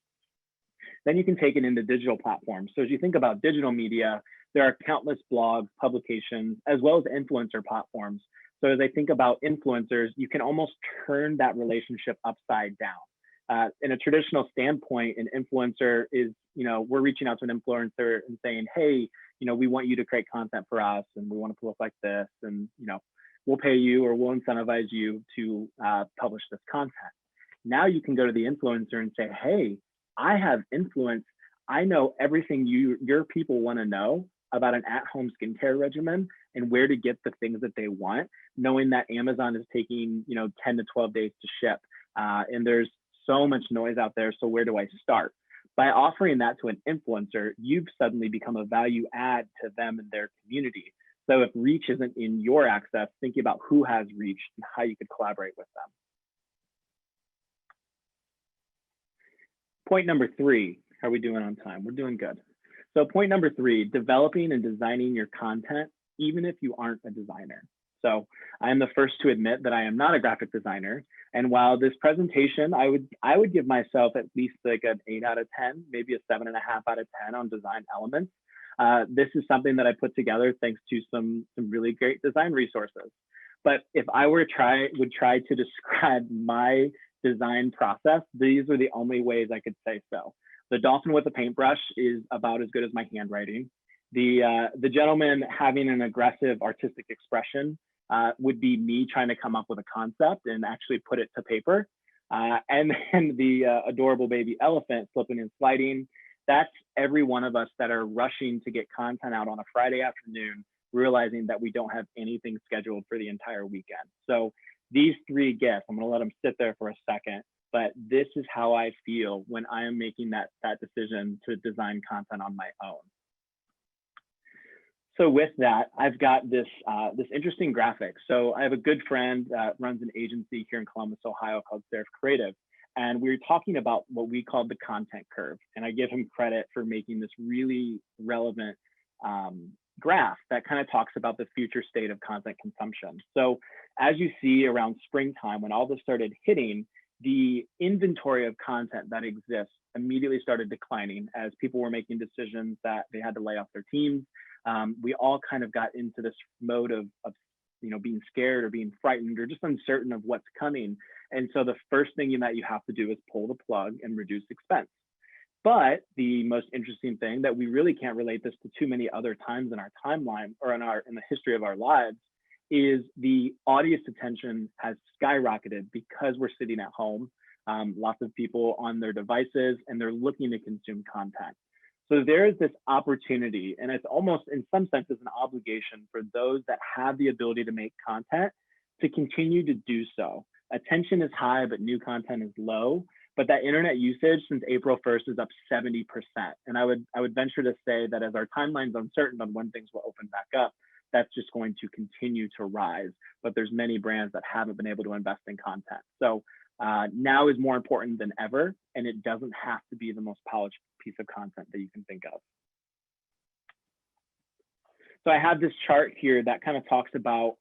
Then you can take it into digital platforms. So as you think about digital media, there are countless blogs, publications, as well as influencer platforms. So as I think about influencers, you can almost turn that relationship upside down. In a traditional standpoint, an influencer is, we're reaching out to an influencer and saying, hey, we want you to create content for us and we want it to look like this. And, we'll pay you or we'll incentivize you to publish this content. Now you can go to the influencer and say, hey, I have influence. I know everything your people want to know about an at-home skincare regimen and where to get the things that they want, knowing that Amazon is taking 10 to 12 days to ship. And there's so much noise out there. So where do I start? By offering that to an influencer, you've suddenly become a value add to them and their community. So if reach isn't in your access, thinking about who has reach and how you could collaborate with them. Point number 3, how are we doing on time? We're doing good. So point number 3, developing and designing your content, even if you aren't a designer. So I am the first to admit that I am not a graphic designer. And while this presentation, I would give myself at least like an 8 out of 10, maybe a 7.5 out of 10 on design elements. This is something that I put together thanks to some really great design resources. But if I would try to describe my design process, these are the only ways I could say so. The dolphin with a paintbrush is about as good as my handwriting. The gentleman having an aggressive artistic expression would be me trying to come up with a concept and actually put it to paper. And then the adorable baby elephant flipping and sliding, that's every one of us that are rushing to get content out on a Friday afternoon, realizing that we don't have anything scheduled for the entire weekend. So these 3 gifts, I'm gonna let them sit there for a second, but this is how I feel when I am making that decision to design content on my own. So with that, I've got this interesting graphic. So I have a good friend that runs an agency here in Columbus, Ohio called Serif Creative. And we were talking about what we called the content curve. And I give him credit for making this really relevant graph that kind of talks about the future state of content consumption. So as you see around springtime, when all this started hitting, the inventory of content that exists immediately started declining as people were making decisions that they had to lay off their teams. We all kind of got into this mode of being scared or being frightened or just uncertain of what's coming. And so the first thing that you have to do is pull the plug and reduce expense. But the most interesting thing that we really can't relate this to too many other times in our timeline or in the history of our lives is the audience attention has skyrocketed because we're sitting at home. Lots of people on their devices and they're looking to consume content. So there is this opportunity, and it's almost in some senses an obligation for those that have the ability to make content to continue to do so. Attention is high, but new content is low. But that internet usage since April 1st is up 70%. And I would venture to say that as our timeline's uncertain on when things will open back up, that's just going to continue to rise. But there's many brands that haven't been able to invest in content. So now is more important than ever, and it doesn't have to be the most polished piece of content that you can think of. So I have this chart here that kind of talks about,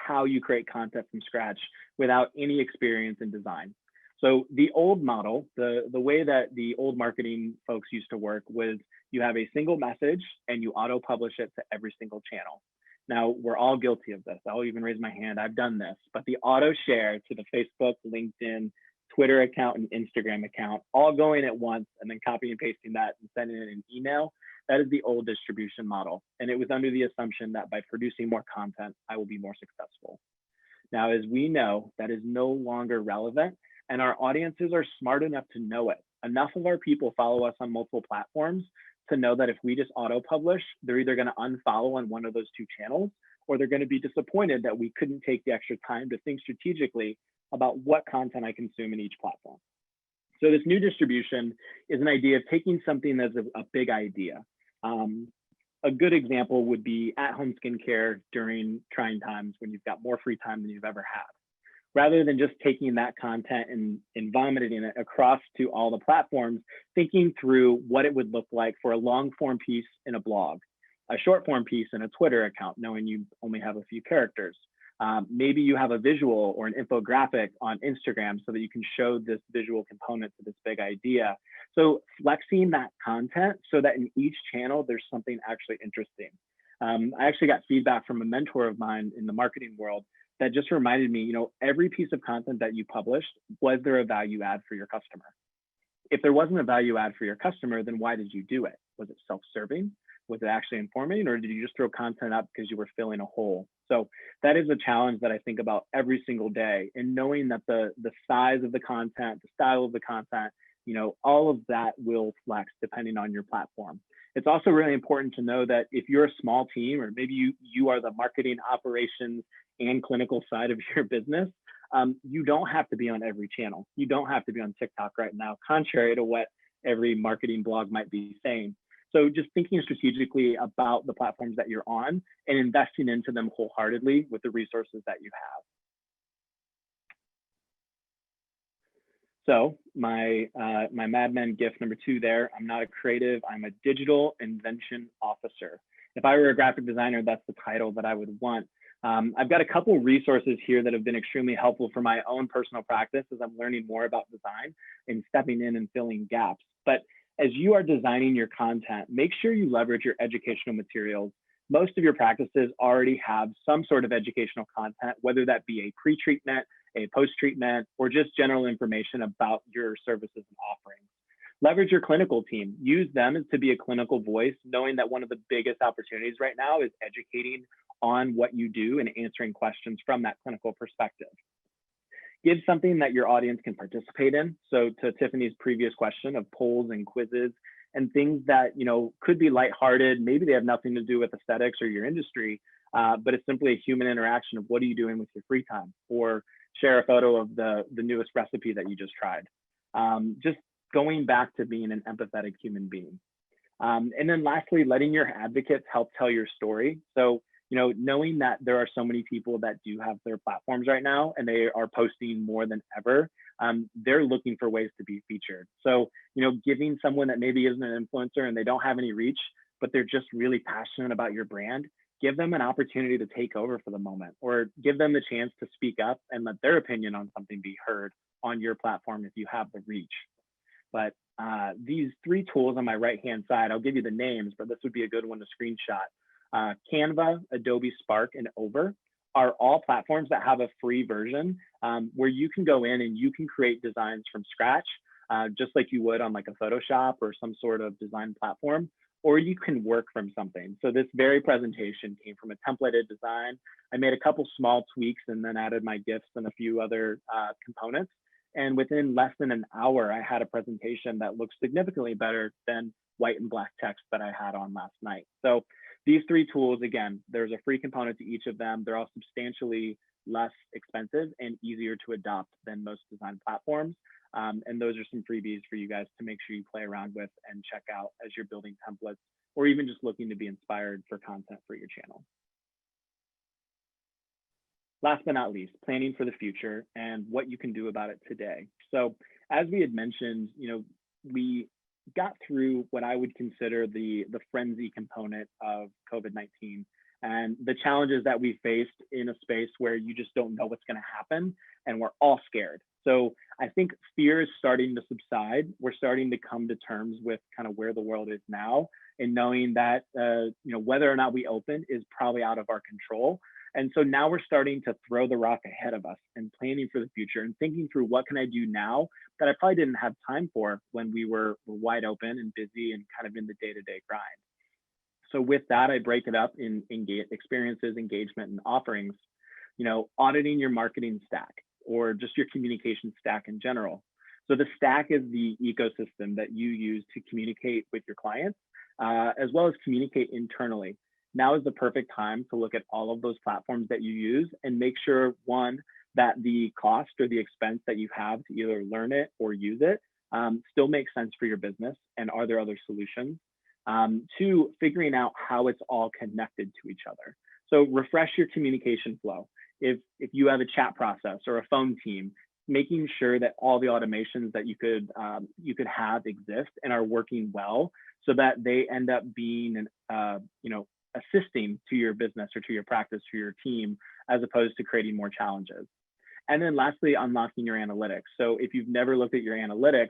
how you create content from scratch without any experience in design. So the old model, the way that the old marketing folks used to work was you have a single message and you auto-publish it to every single channel. Now, we're all guilty of this. I'll even raise my hand. I've done this. But the auto share to the Facebook, LinkedIn, Twitter account, and Instagram account, all going at once and then copying and pasting that and sending it in an email, that is the old distribution model. And it was under the assumption that by producing more content, I will be more successful. Now, as we know, that is no longer relevant, and our audiences are smart enough to know it. Enough of our people follow us on multiple platforms to know that if we just auto-publish, they're either going to unfollow on one of those two channels, or they're going to be disappointed that we couldn't take the extra time to think strategically about what content I consume in each platform. So this new distribution is an idea of taking something that's a big idea. A good example would be at-home skincare during trying times when you've got more free time than you've ever had. Rather than just taking that content and vomiting it across to all the platforms, thinking through what it would look like for a long form piece in a blog, a short form piece in a Twitter account, knowing you only have a few characters. Maybe you have a visual or an infographic on Instagram so that you can show this visual component to this big idea. So flexing that content so that in each channel, there's something actually interesting. I actually got feedback from a mentor of mine in the marketing world that just reminded me, every piece of content that you published, was there a value add for your customer? If there wasn't a value add for your customer, then why did you do it? Was it self-serving? Was it actually informing, or did you just throw content up because you were filling a hole? So that is a challenge that I think about every single day, and knowing that the size of the content, the style of the content, all of that will flex depending on your platform. It's also really important to know that if you're a small team, or maybe you are the marketing operations and clinical side of your business, you don't have to be on every channel. You don't have to be on TikTok right now, contrary to what every marketing blog might be saying. So just thinking strategically about the platforms that you're on and investing into them wholeheartedly with the resources that you have. So my Mad Men gift number 2 there, I'm not a creative, I'm a digital invention officer. If I were a graphic designer, that's the title that I would want. I've got a couple resources here that have been extremely helpful for my own personal practice as I'm learning more about design and stepping in and filling gaps. But as you are designing your content, make sure you leverage your educational materials. Most of your practices already have some sort of educational content, whether that be a pre-treatment, a post-treatment, or just general information about your services and offerings. Leverage your clinical team. Use them to be a clinical voice, knowing that one of the biggest opportunities right now is educating on what you do and answering questions from that clinical perspective. Give something that your audience can participate in. So to Tiffany's previous question of polls and quizzes and things that could be lighthearted, maybe they have nothing to do with aesthetics or your industry, but it's simply a human interaction of what are you doing with your free time, or share a photo of the newest recipe that you just tried. Just going back to being an empathetic human being. And then lastly, letting your advocates help tell your story. So knowing that there are so many people that do have their platforms right now and they are posting more than ever, they're looking for ways to be featured. So, giving someone that maybe isn't an influencer and they don't have any reach, but they're just really passionate about your brand, give them an opportunity to take over for the moment, or give them the chance to speak up and let their opinion on something be heard on your platform if you have the reach. But these 3 tools on my right-hand side, I'll give you the names, but this would be a good one to screenshot. Canva, Adobe Spark, and Over are all platforms that have a free version where you can go in and you can create designs from scratch, just like you would on like a Photoshop or some sort of design platform. or you can work from something. So this very presentation came from a templated design. I made a couple small tweaks and then added my GIFs and a few other components. And within less than an hour, I had a presentation that looks significantly better than white and black text that I had on last night. So these three tools, again, there's a free component to each of them. They're all substantially less expensive and easier to adopt than most design platforms. And those are some freebies for you guys to make sure you play around with and check out as you're building templates or even just looking to be inspired for content for your channel. Last but not least, planning for the future and what you can do about it today. So as we had mentioned, we got through what I would consider the frenzy component of COVID-19 and the challenges that we faced in a space where you just don't know what's going to happen and we're all scared. So I think fear is starting to subside. We're starting to come to terms with kind of where the world is now and knowing that whether or not we open is probably out of our control. And so now we're starting to throw the rock ahead of us and planning for the future and thinking through what can I do now that I probably didn't have time for when we were wide open and busy and kind of in the day-to-day grind. So with that, I break it up in experiences, engagement, and offerings, auditing your marketing stack or just your communication stack in general. So the stack is the ecosystem that you use to communicate with your clients, as well as communicate internally. Now is the perfect time to look at all of those platforms that you use and make sure, one, that the cost or the expense that you have to either learn it or use it still makes sense for your business, and are there other solutions? Two, figuring out how it's all connected to each other. So refresh your communication flow. If you have a chat process or a phone team, making sure that all the automations that you could have exist and are working well, so that they end up being assisting to your business or to your practice, to your team, as opposed to creating more challenges. And then lastly, unlocking your analytics. So if you've never looked at your analytics,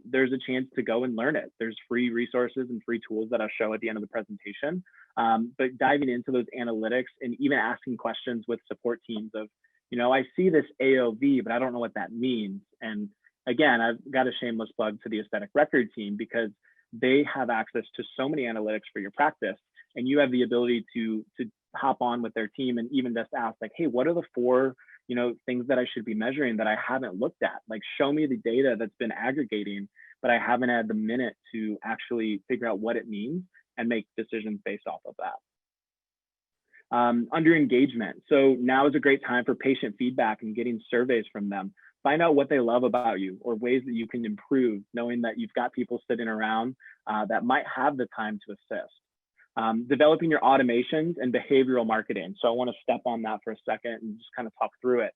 there's a chance to go and learn it. There's free resources and free tools that I'll show at the end of the presentation. But diving into those analytics and even asking questions with support teams of, I see this AOV, but I don't know what that means. And again, I've got a shameless plug to the aesthetic record team because they have access to so many analytics for your practice. And you have the ability to hop on with their team and even just ask like, hey, what are the 4 things that I should be measuring that I haven't looked at? Like, show me the data that's been aggregating, but I haven't had the minute to actually figure out what it means and make decisions based off of that. Under engagement. So now is a great time for patient feedback and getting surveys from them. Find out what they love about you or ways that you can improve, knowing that you've got people sitting around that might have the time to assist. Developing your automations and behavioral marketing. So I want to step on that for a second and just kind of talk through it.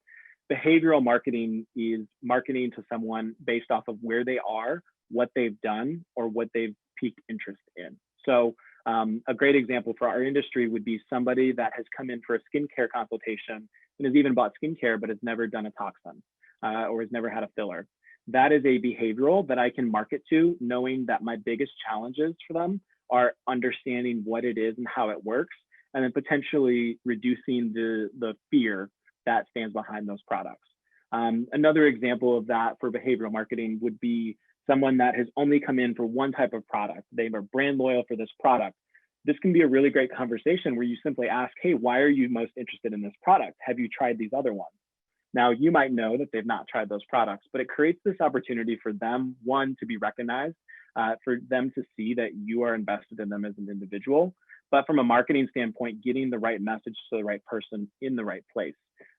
Behavioral marketing is marketing to someone based off of where they are, what they've done, or what they've piqued interest in. So a great example for our industry would be somebody that has come in for a skincare consultation and has even bought skincare, but has never done a toxin or has never had a filler. That is a behavioral that I can market to, knowing that my biggest challenges for them are understanding what it is and how it works, and then potentially reducing the fear that stands behind those products. Another example of that for behavioral marketing would be someone that has only come in for one type of product. They are brand loyal for this product. This can be a really great conversation where you simply ask, hey, why are you most interested in this product? Have you tried these other ones? Now, you might know that they've not tried those products, but it creates this opportunity for them, one, to be recognized, for them to see that you are invested in them as an individual, but from a marketing standpoint, getting the right message to the right person in the right place.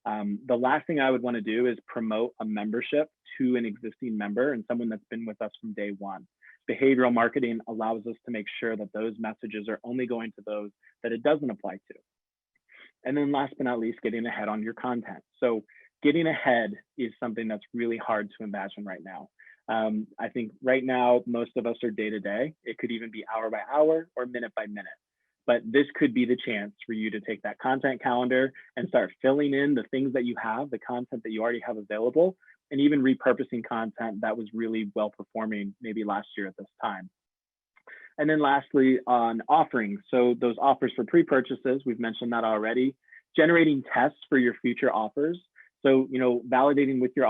The last thing I would want to do is promote a membership to an existing member and someone that's been with us from day one. Behavioral marketing allows us to make sure that those messages are only going to those that it doesn't apply to. And then last but not least, getting ahead on your content. So getting ahead is something that's really hard to imagine right now. I think right now, most of us are day to day. It could even be hour by hour or minute by minute. But this could be the chance for you to take that content calendar and start filling in the things that you have, the content that you already have available, and even repurposing content that was really well performing maybe last year at this time. And then lastly, on offerings. So those offers for pre-purchases, we've mentioned that already. Generating tests for your future offers. So, validating with your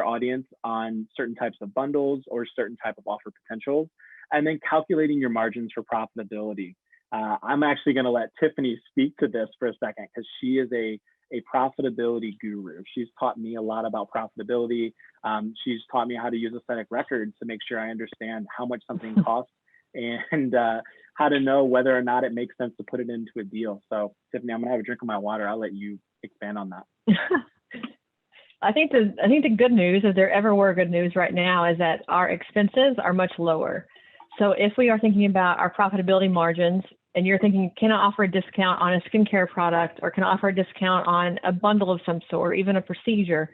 audience on certain types of bundles or certain type of offer potentials, And then calculating your margins for profitability. I'm actually going to let Tiphany speak to this for a second because she is a profitability guru. She's taught me a lot about profitability. She's taught me how to use aesthetic records to make sure I understand how much something costs and how to know whether or not it makes sense to put it into a deal. So Tiphany, I'm gonna have a drink of my water. I'll let you expand on that. I think the good news, if there ever were good news right now, is that our expenses are much lower. So if we are thinking about our profitability margins and you're thinking, can I offer a discount on a skincare product, or can I offer a discount on a bundle of some sort, or even a procedure?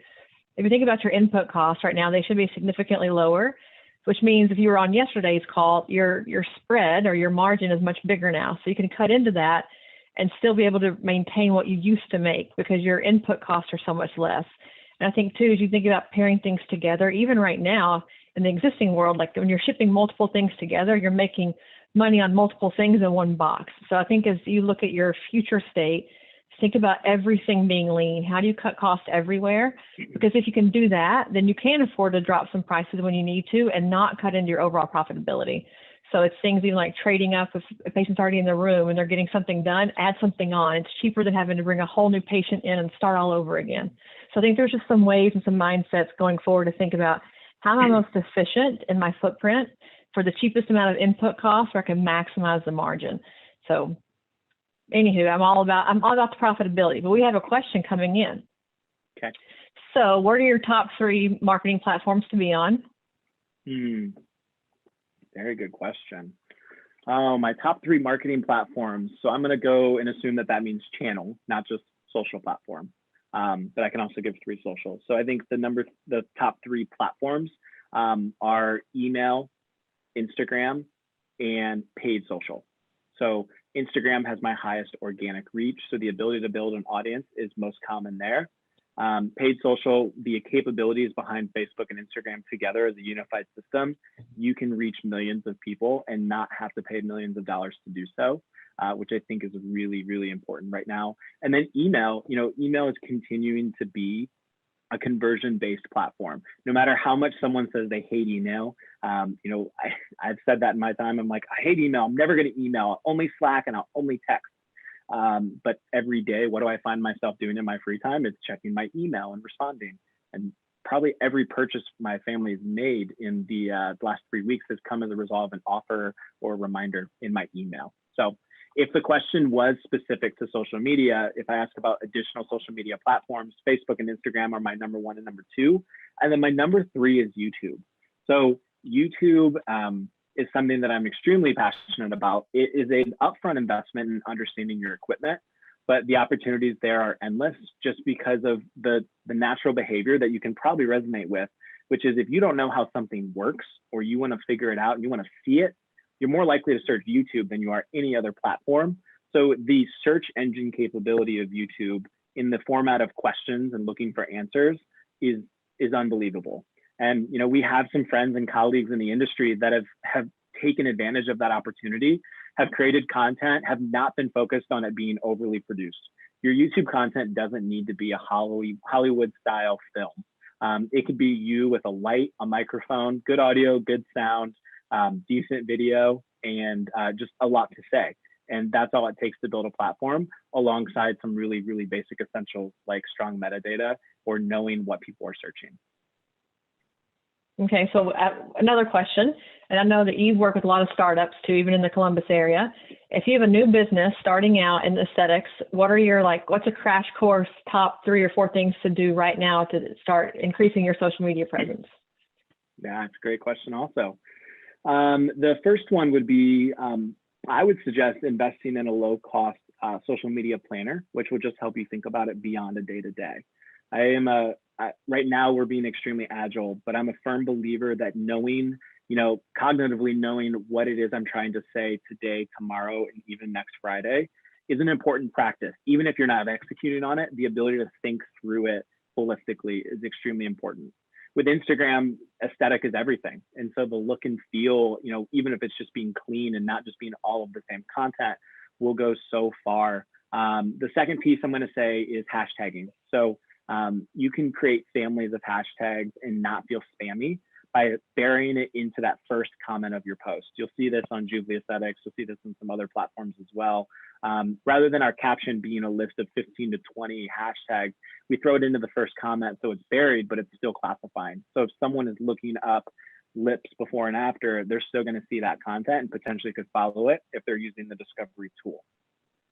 If you think about your input costs right now, they should be significantly lower, which means if you were on yesterday's call, your spread or your margin is much bigger now. So you can cut into that and still be able to maintain what you used to make because your input costs are so much less. And I think too, as you think about pairing things together, even right now in the existing world, like when you're shipping multiple things together, you're making money on multiple things in one box. So I think as you look at your future state, think about everything being lean. How do you cut costs everywhere? Because if you can do that, then you can afford to drop some prices when you need to and not cut into your overall profitability. So it's things even like trading up if a patient's already in the room and they're getting something done, add something on. It's cheaper than having to bring a whole new patient in and start all over again. So I think there's just some ways and some mindsets going forward to think about how am I most efficient in my footprint for the cheapest amount of input costs where I can maximize the margin. So anywho, I'm all about the profitability, but we have a question coming in. Okay. So what are your top 3 marketing platforms to be on? Very good question. My top 3 marketing platforms. So I'm going to go and assume that means channel, not just social platform. But I can also give 3 socials. So I think the top 3 platforms are email, Instagram, and paid social. So Instagram has my highest organic reach. So the ability to build an audience is most common there. Paid social, the capabilities behind Facebook and Instagram together as a unified system, you can reach millions of people and not have to pay millions of dollars to do so, which I think is really, really important right now. And then email, email is continuing to be a conversion-based platform. No matter how much someone says they hate email, I've said that in my time. I'm like, I hate email. I'm never going to email. I'll only Slack and I'll only text. But every day, what do I find myself doing in my free time? It's checking my email and responding. And probably every purchase my family has made in the last 3 weeks has come as a result of an offer or a reminder in my email. So if the question was specific to social media, if I ask about additional social media platforms, Facebook and Instagram are my number 1 and number 2. And then my number 3 is YouTube. So YouTube is something that I'm extremely passionate about. It is an upfront investment in understanding your equipment, but the opportunities there are endless just because of the natural behavior that you can probably resonate with, which is if you don't know how something works or you want to figure it out and you want to see it, you're more likely to search YouTube than you are any other platform. So the search engine capability of YouTube in the format of questions and looking for answers is unbelievable. And we have some friends and colleagues in the industry that have taken advantage of that opportunity, have created content, have not been focused on it being overly produced. Your YouTube content doesn't need to be a Hollywood style film. It could be you with a light, a microphone, good audio, good sound, decent video, and just a lot to say. And that's all it takes to build a platform alongside some really, really basic essentials like strong metadata or knowing what people are searching. Okay, so another question, and I know that you work with a lot of startups too, even in the Columbus area. If you have a new business starting out in aesthetics, what's a crash course top 3 or 4 things to do right now to start increasing your social media presence? Yeah, it's a great question also. The first one would be, I would suggest investing in a low-cost social media planner, which will just help you think about it beyond a day-to-day. Right now we're being extremely agile, but I'm a firm believer that knowing, cognitively knowing what it is I'm trying to say today, tomorrow, and even next Friday is an important practice. Even if you're not executing on it, the ability to think through it holistically is extremely important. With Instagram, aesthetic is everything. And so the look and feel, even if it's just being clean and not just being all of the same content, will go so far. The second piece I'm going to say is hashtagging. So you can create families of hashtags and not feel spammy, by burying it into that first comment of your post. You'll see this on Juvly Aesthetics. You'll see this on some other platforms as well. Rather than our caption being a list of 15 to 20 hashtags, we throw it into the first comment so it's buried, but it's still classifying. So if someone is looking up lips before and after, they're still going to see that content and potentially could follow it if they're using the discovery tool.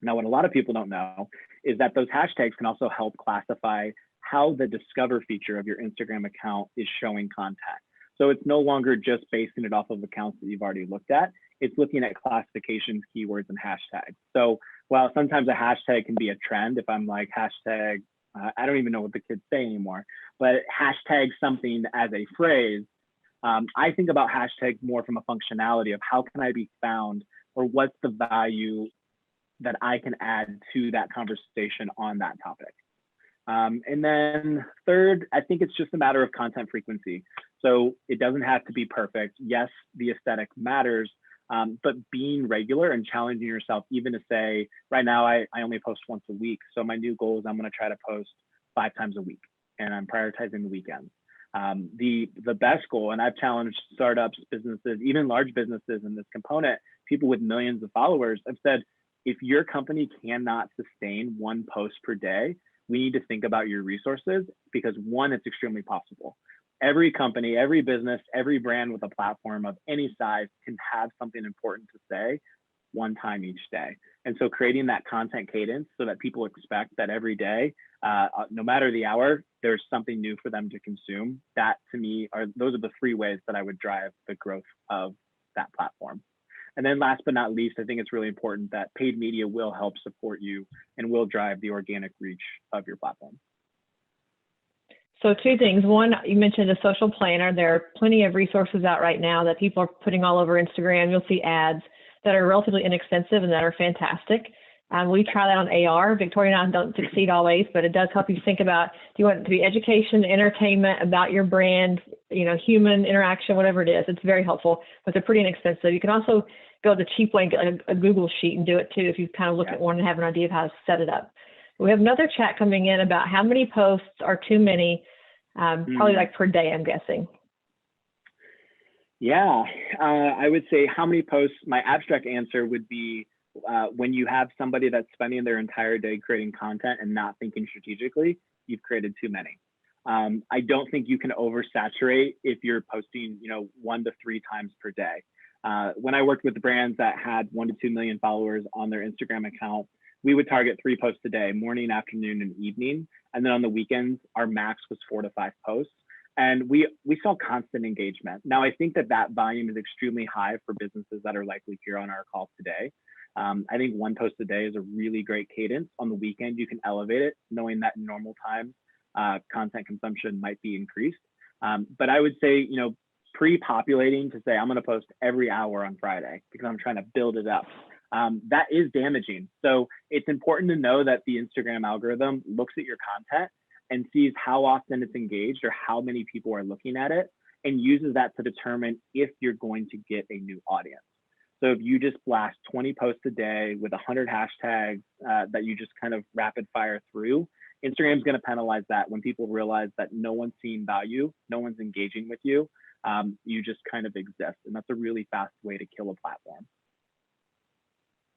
Now, what a lot of people don't know is that those hashtags can also help classify how the discover feature of your Instagram account is showing content. So it's no longer just basing it off of accounts that you've already looked at. It's looking at classifications, keywords, and hashtags. So while sometimes a hashtag can be a trend, if I'm like hashtag, I don't even know what the kids say anymore, but hashtag something as a phrase, I think about hashtags more from a functionality of how can I be found, or what's the value that I can add to that conversation on that topic. And then third, I think it's just a matter of content frequency. So it doesn't have to be perfect. Yes, the aesthetic matters, but being regular and challenging yourself, even to say, right now, I only post once a week. So my new goal is I'm gonna try to post 5 times a week, and I'm prioritizing the weekends. The best goal, and I've challenged startups, businesses, even large businesses in this component, people with millions of followers, I've said, if your company cannot sustain 1 post per day, we need to think about your resources, because one, it's extremely possible. Every company, every business, every brand with a platform of any size can have something important to say 1 time each day. And so creating that content cadence so that people expect that every day, no matter the hour, there's something new for them to consume. That to me those are the 3 ways that I would drive the growth of that platform. And then last but not least, I think it's really important that paid media will help support you and will drive the organic reach of your platform. So 2 things. One, you mentioned a social planner. There are plenty of resources out right now that people are putting all over Instagram. You'll see ads that are relatively inexpensive and that are fantastic. We try that on AR. Victoria and I don't succeed always, but it does help you think about, do you want it to be education, entertainment, about your brand, human interaction, whatever it is. It's very helpful, but they're pretty inexpensive. You can also go the cheap way and get a Google sheet and do it too if you kind of look at one and have an idea of how to set it up. We have another chat coming in about how many posts are too many, probably like per day, I'm guessing. Yeah, I would say how many posts, my abstract answer would be when you have somebody that's spending their entire day creating content and not thinking strategically, you've created too many. I don't think you can oversaturate if you're posting, 1 to 3 times per day. When I worked with the brands that had 1 to 2 million followers on their Instagram account, we would target 3 posts a day, morning, afternoon, and evening. And then on the weekends, our max was 4 to 5 posts. And we saw constant engagement. Now, I think that volume is extremely high for businesses that are likely here on our call today. I think 1 post a day is a really great cadence. On the weekend, you can elevate it, knowing that in normal times, content consumption might be increased. But I would say, pre-populating to say, I'm going to post every hour on Friday because I'm trying to build it up. That is damaging. So it's important to know that the Instagram algorithm looks at your content and sees how often it's engaged or how many people are looking at it, and uses that to determine if you're going to get a new audience. So if you just blast 20 posts a day with 100 hashtags that you just kind of rapid fire through, Instagram's going to penalize that when people realize that no one's seeing value, no one's engaging with you, you just kind of exist. And that's a really fast way to kill a platform.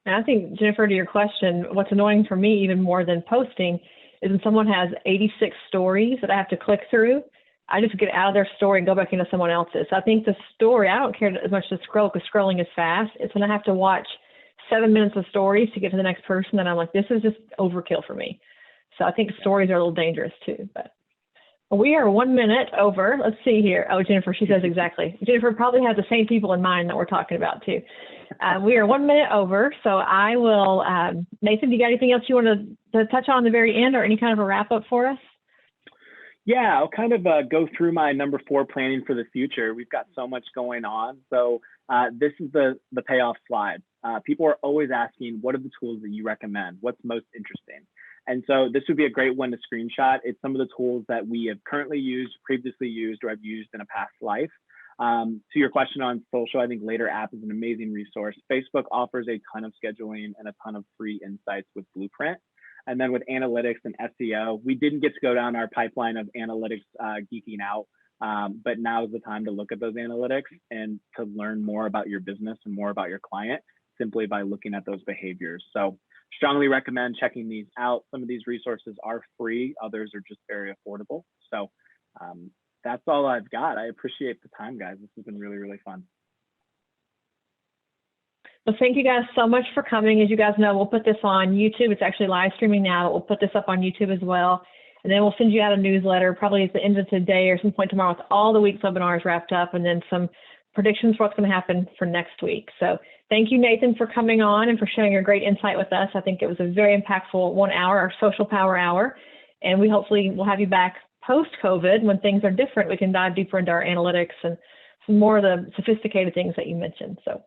And I think, Jennifer, to your question, what's annoying for me even more than posting is when someone has 86 stories that I have to click through, I just get out of their story and go back into someone else's. So I think the story, I don't care as much to scroll because scrolling is fast. It's when I have to watch 7 minutes of stories to get to the next person that I'm like, this is just overkill for me. So I think stories are a little dangerous too. But we are 1 minute over. Let's see here. Oh, Jennifer, she says exactly. Jennifer probably has the same people in mind that we're talking about too. We are 1 minute over. So I will, Nathan, do you got anything else you want to touch on the very end, or any kind of a wrap up for us? Yeah, I'll kind of go through my number 4, planning for the future. We've got so much going on. So this is the payoff slide. People are always asking, what are the tools that you recommend? What's most interesting? And so this would be a great one to screenshot. It's some of the tools that we have currently used, previously used, or I've used in a past life. To your question on social, I think Later app is an amazing resource. Facebook offers a ton of scheduling and a ton of free insights with Blueprint. And then with analytics and SEO, we didn't get to go down our pipeline of analytics geeking out. but now is the time to look at those analytics and to learn more about your business and more about your client simply by looking at those behaviors. So strongly recommend checking these out. Some of these resources are free, others are just very affordable. So that's all I've got. I appreciate the time, guys. This has been really, really fun. Well, thank you guys so much for coming. As you guys know, we'll put this on YouTube. It's actually live streaming now. We'll put this up on YouTube as well. And then we'll send you out a newsletter probably at the end of today or some point tomorrow with all the week's webinars wrapped up, and then some predictions for what's going to happen for next week. So thank you, Nathan, for coming on and for sharing your great insight with us. I think it was a very impactful 1 hour, our social power hour. And we hopefully will have you back post-COVID when things are different. We can dive deeper into our analytics and some more of the sophisticated things that you mentioned. So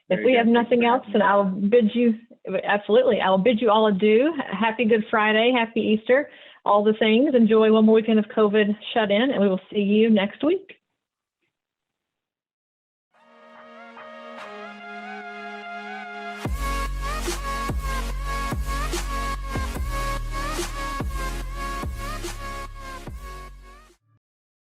if we have nothing else, then I'll bid you, absolutely, I'll bid you all adieu. Happy Good Friday, happy Easter, all the things. Enjoy one more weekend of COVID shut in, and we will see you next week.